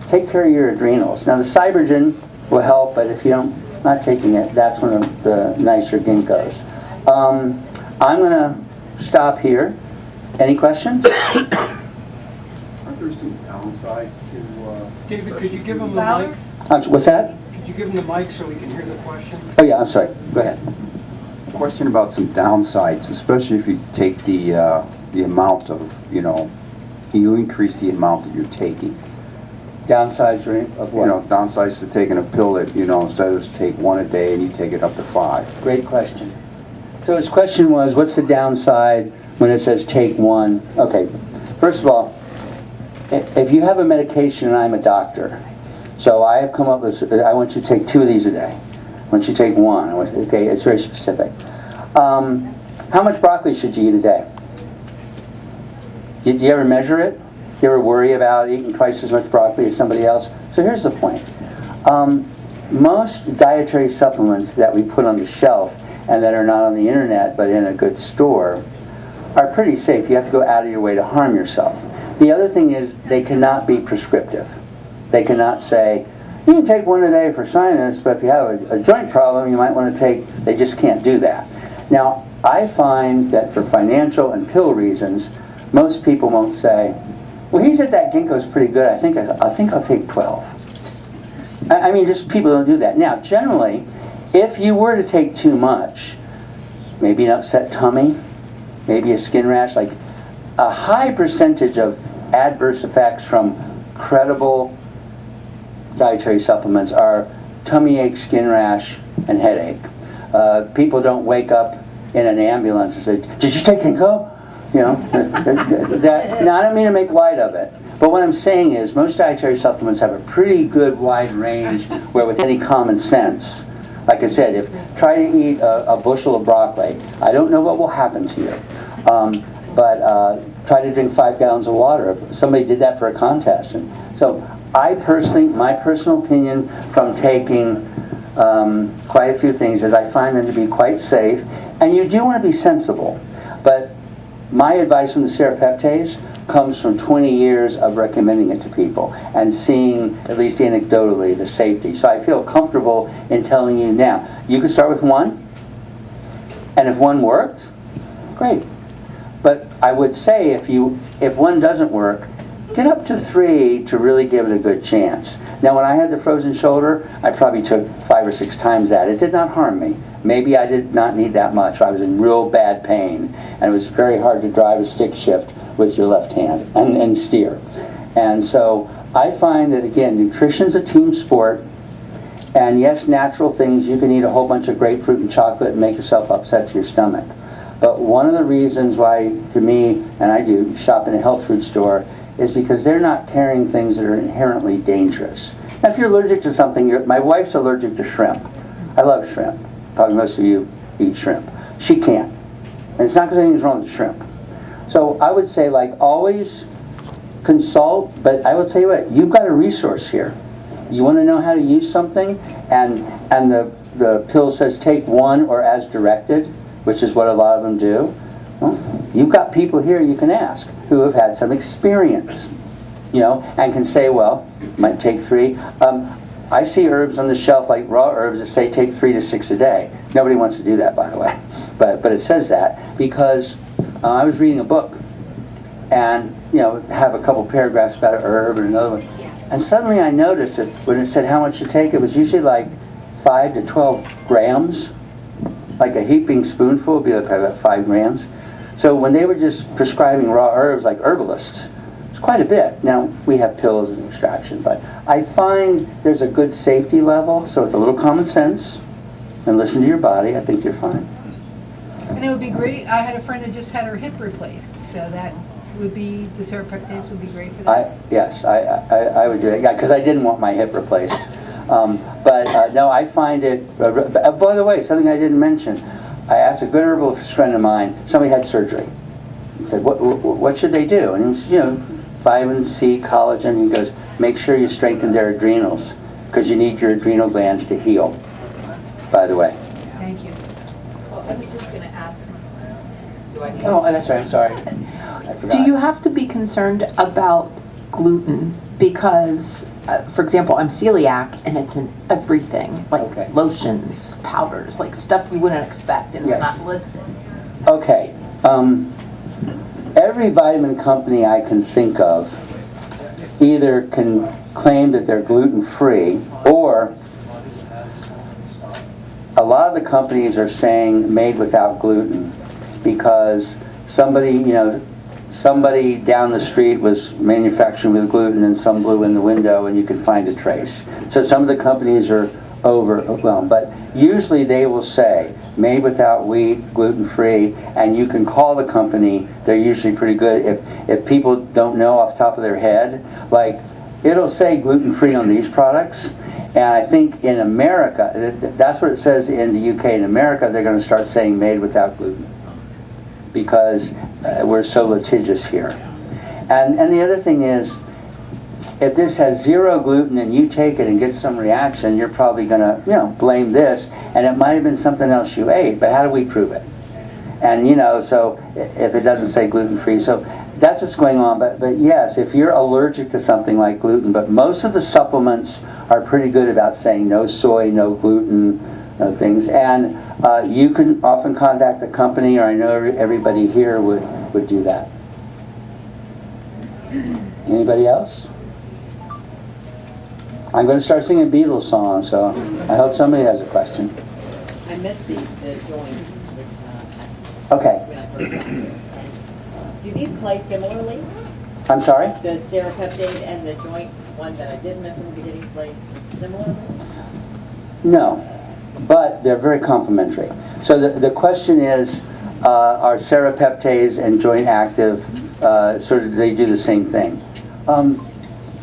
take care of your adrenals. Now the Cybergen will help, but if you're not taking it, that's one of the nicer ginkgos. I'm going to stop here. Any questions?
Aren't there some downsides to...
David, could you give him the mic?
What's that?
Could you give him the mic so we can hear the question?
Oh yeah, I'm sorry. Go ahead.
Question about some downsides, especially if you take the amount of, you increase the amount that you're taking.
Downsides of what?
Downsides to taking a pill that, instead of take 1 a day and you take it up to 5.
Great question. So his question was, what's the downside when it says take 1? Okay, first of all, if you have a medication and I'm a doctor, so I have come up with, I want you to take 2 of these a day. I want you to take 1. Okay, it's very specific. How much broccoli should you eat a day? Do you ever measure it? You ever worry about eating twice as much broccoli as somebody else? So here's the point. Most dietary supplements that we put on the shelf and that are not on the internet but in a good store are pretty safe. You have to go out of your way to harm yourself. The other thing is they cannot be prescriptive. They cannot say, you can take one a day for sinus, but if you have a joint problem, you might want to take, they just can't do that. Now, I find that for financial and pill reasons, most people won't say, well, he said that ginkgo's pretty good, I think I'll take 12. I mean, just people don't do that. Now, generally, if you were to take too much, maybe an upset tummy, maybe a skin rash, like a high percentage of adverse effects from credible dietary supplements are tummy ache, skin rash, and headache. People don't wake up in an ambulance and say, did you take ginkgo? You know, now I don't mean to make light of it, but what I'm saying is most dietary supplements have a pretty good wide range where with any common sense, like I said, if try to eat a bushel of broccoli, I don't know what will happen to you, but try to drink 5 gallons of water. Somebody did that for a contest. And so I personally, my personal opinion from taking quite a few things is I find them to be quite safe, and you do want to be sensible, but my advice on the serapeptase comes from 20 years of recommending it to people and seeing, at least anecdotally, the safety. So I feel comfortable in telling you now. You could start with 1, and if 1 worked, great. But I would say if 1 doesn't work, get up to 3 to really give it a good chance. Now, when I had the frozen shoulder, I probably took 5 or 6 times that. It did not harm me. Maybe I did not need that much. I was in real bad pain, and it was very hard to drive a stick shift with your left hand and steer. And so I find that, again, nutrition's a team sport, and yes, natural things, you can eat a whole bunch of grapefruit and chocolate and make yourself upset to your stomach. But one of the reasons why, to me, and I do, shop in a health food store, is because they're not carrying things that are inherently dangerous. Now, if you're allergic to something, my wife's allergic to shrimp. I love shrimp. Probably most of you eat shrimp. She can't. And it's not because anything's wrong with shrimp. So I would say, like, always consult, but I will tell you what, you've got a resource here. You want to know how to use something, and the pill says take 1 or as directed, which is what a lot of them do. Well, you've got people here you can ask who have had some experience, you know, and can say, well, might take 3. I see herbs on the shelf, like raw herbs, that say take 3 to 6 a day. Nobody wants to do that, by the way, but it says that because I was reading a book, and have a couple paragraphs about an herb and another one, and suddenly I noticed that when it said how much to take, it was usually like 5 to 12 grams, like a heaping spoonful would be like about 5 grams. So when they were just prescribing raw herbs like herbalists, it's quite a bit. Now, we have pills and extraction, but I find there's a good safety level, so with a little common sense and listen to your body, I think you're fine.
And it would be great, I had a friend that just had her hip replaced, so that would be, the serapeptase would be great for that.
Yes, I would do it, yeah, because I didn't want my hip replaced. No, I find it, by the way, something I didn't mention, I asked a good herbalist friend of mine, somebody had surgery. He said, what should they do? And he was, vitamin C, collagen. He goes, make sure you strengthen their adrenals, because you need your adrenal glands to heal, by the way.
Thank you.
Well, I was just going to ask, do I need
Oh, that's right, I'm sorry. I forgot.
Do you have to be concerned about gluten? Because, for example, I'm celiac, and it's in everything, like
Okay.
lotions, powders, like stuff you wouldn't expect, and
Yes.
it's not listed.
Okay. Every vitamin company I can think of either can claim that they're gluten-free, or a lot of the companies are saying made without gluten because somebody down the street was manufacturing with gluten and some blew in the window and you can find a trace. So some of the companies are overwhelmed, but usually they will say made without wheat, gluten-free, and you can call the company. They're usually pretty good. If people don't know off the top of their head, like it'll say gluten-free on these products, and I think in America, that's what it says in the UK. In America, they're going to start saying made without gluten because we're so litigious here. And the other thing is, if this has 0 gluten and you take it and get some reaction, you're probably going to, blame this, and it might have been something else you ate, but how do we prove it? And, so if it doesn't say gluten-free, so that's what's going on. But yes, if you're allergic to something like gluten, but most of the supplements are pretty good about saying no soy, no gluten, things. And you can often contact the company, or I know everybody here would do that. Anybody else? I'm going to start singing a Beatles song, so I hope somebody has a question.
I missed the joint.
Okay.
Do these play similarly?
I'm sorry?
The serapeptide and the joint one that I did mention in the beginning play similarly?
No, but they're very complementary. So the question is, are serapeptase and joint active, sort of, they do the same thing?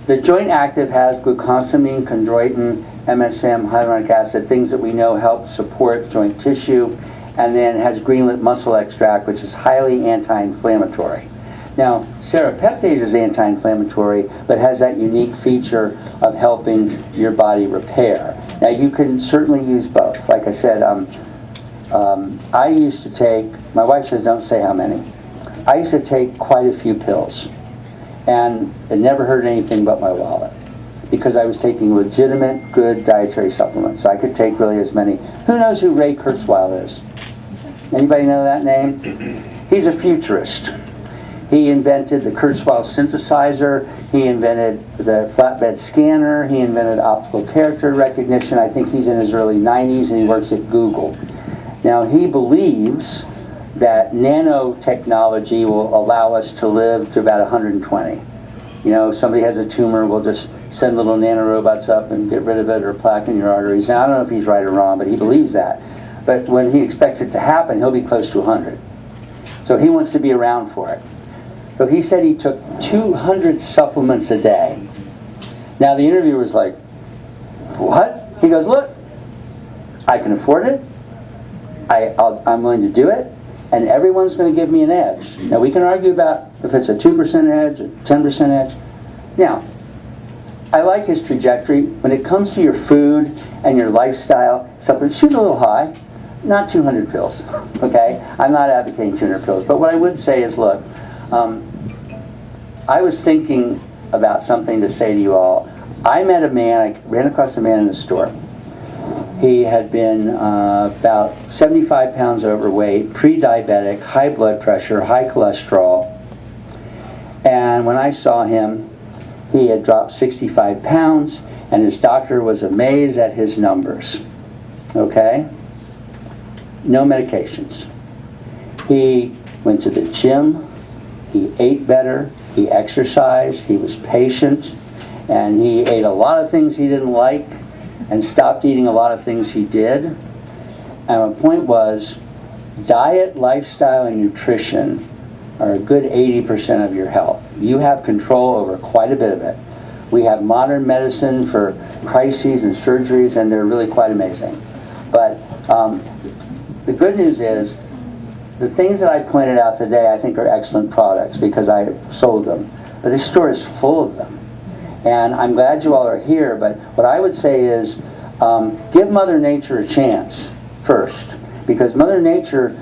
The joint active has glucosamine, chondroitin, MSM, hyaluronic acid, things that we know help support joint tissue, and then has greenlet muscle extract, which is highly anti-inflammatory. Now, serapeptase is anti-inflammatory, but has that unique feature of helping your body repair. Now, you can certainly use both. Like I said, I used to take, my wife says don't say how many, I used to take quite a few pills, and it never hurt anything but my wallet, because I was taking legitimate, good dietary supplements. So I could take really as many. Who knows who Ray Kurzweil is? Anybody know that name? He's a futurist. He invented the Kurzweil synthesizer. He invented the flatbed scanner. He invented optical character recognition. I think he's in his early 90s, and he works at Google. Now, he believes that nanotechnology will allow us to live to about 120. If somebody has a tumor, we'll just send little nanorobots up and get rid of it, or plaque in your arteries. Now, I don't know if he's right or wrong, but he believes that. But when he expects it to happen, he'll be close to 100. So he wants to be around for it. So he said he took 200 supplements a day. Now the interviewer was like, what? He goes, look, I can afford it. I'm willing to do it. And everyone's going to give me an edge. Now we can argue about if it's a 2% edge, a 10% edge. Now, I like his trajectory. When it comes to your food and your lifestyle, supplements, shoot a little high. Not 200 pills, okay? I'm not advocating 200 pills. But what I would say is, look, I was thinking about something to say to you all. I met a man, I ran across a man in a store. He had been about 75 pounds overweight, pre-diabetic, high blood pressure, high cholesterol. And when I saw him, he had dropped 65 pounds, and his doctor was amazed at his numbers, okay? No medications. He went to the gym, he ate better, he exercised, he was patient, and he ate a lot of things he didn't like and stopped eating a lot of things he did. And my point was, diet, lifestyle, and nutrition are a good 80% of your health. You have control over quite a bit of it. We have modern medicine for crises and surgeries, and they're really quite amazing. But the good news is, the things that I pointed out today I think are excellent products because I sold them. But this store is full of them. And I'm glad you all are here, but what I would say is give Mother Nature a chance first. Because Mother Nature,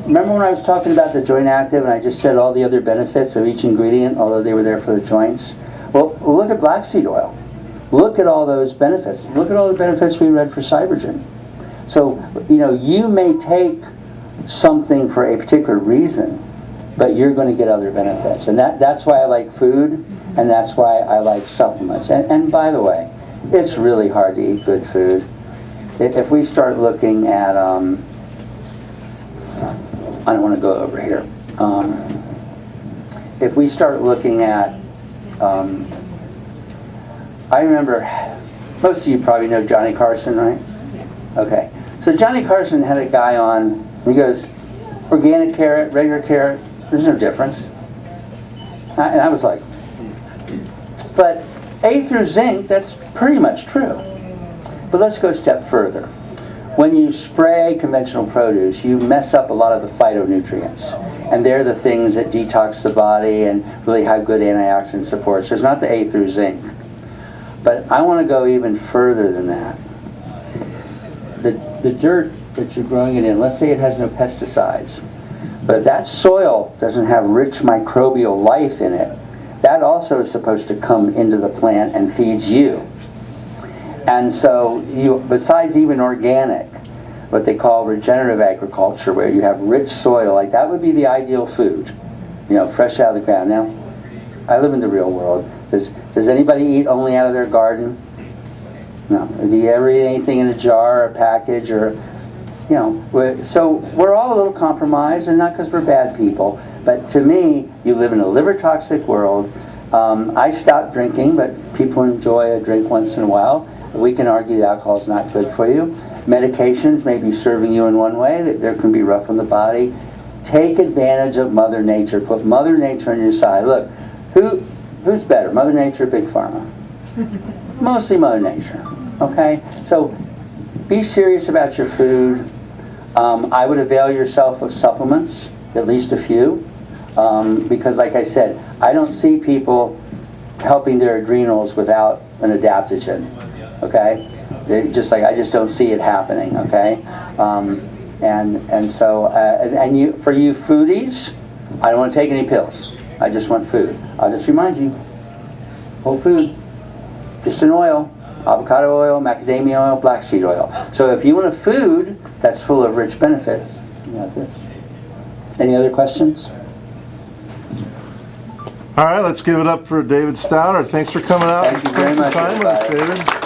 remember when I was talking about the joint active and I just said all the other benefits of each ingredient, although they were there for the joints? Well, look at black seed oil. Look at all those benefits. Look at all the benefits we read for Cybergen. So, you may take something for a particular reason, but you're going to get other benefits. And that's why I like food, and that's why I like supplements. And by the way, it's really hard to eat good food. If we start looking at, I don't want to go over here. If we start looking at, I remember, most of you probably know Johnny Carson, right? Okay. So Johnny Carson had a guy on, he goes, organic carrot, regular carrot, there's no difference. And I was like, but A through zinc, that's pretty much true. But let's go a step further. when you spray conventional produce, you mess up a lot of the phytonutrients. And they're the things that detox the body and really have good antioxidant support. So it's not the A through zinc. But I want to go even further than that. The dirt that you're growing it in, let's say it has no pesticides. But if that soil doesn't have rich microbial life in it, that also is supposed to come into the plant and feeds you. And so you, besides even organic, what they call regenerative agriculture, where you have rich soil, like that would be the ideal food, you know, fresh out of the ground. Now, I live in the real world. Does anybody eat only out of their garden? No. Do you ever eat anything in a jar or a package or, you know, so we're all a little compromised, and not because we're bad people, but to me, you live in a liver toxic world. I stopped drinking, but people enjoy a drink once in a while. We can argue that alcohol is not good for you. Medications may be serving you in one way, that there can be rough on the body. Take advantage of Mother Nature. Put Mother Nature on your side. Look, who's better, Mother Nature or Big Pharma? Mostly Mother Nature, okay? So be serious about your food. I would avail yourself of supplements, at least a few, because like I said, I don't see people helping their adrenals without an adaptogen, okay? Just like I just don't see it happening, okay? And you, for you foodies, I don't want to take any pills. I just want food. I'll just remind you, whole food, just an oil, avocado oil, macadamia oil, black seed oil. So if you want a food that's full of rich benefits, you got this. Any other questions?
All right, let's give it up for David Stouder. Thanks for coming out.
Thank you very much,
Time with us,
everybody.
David.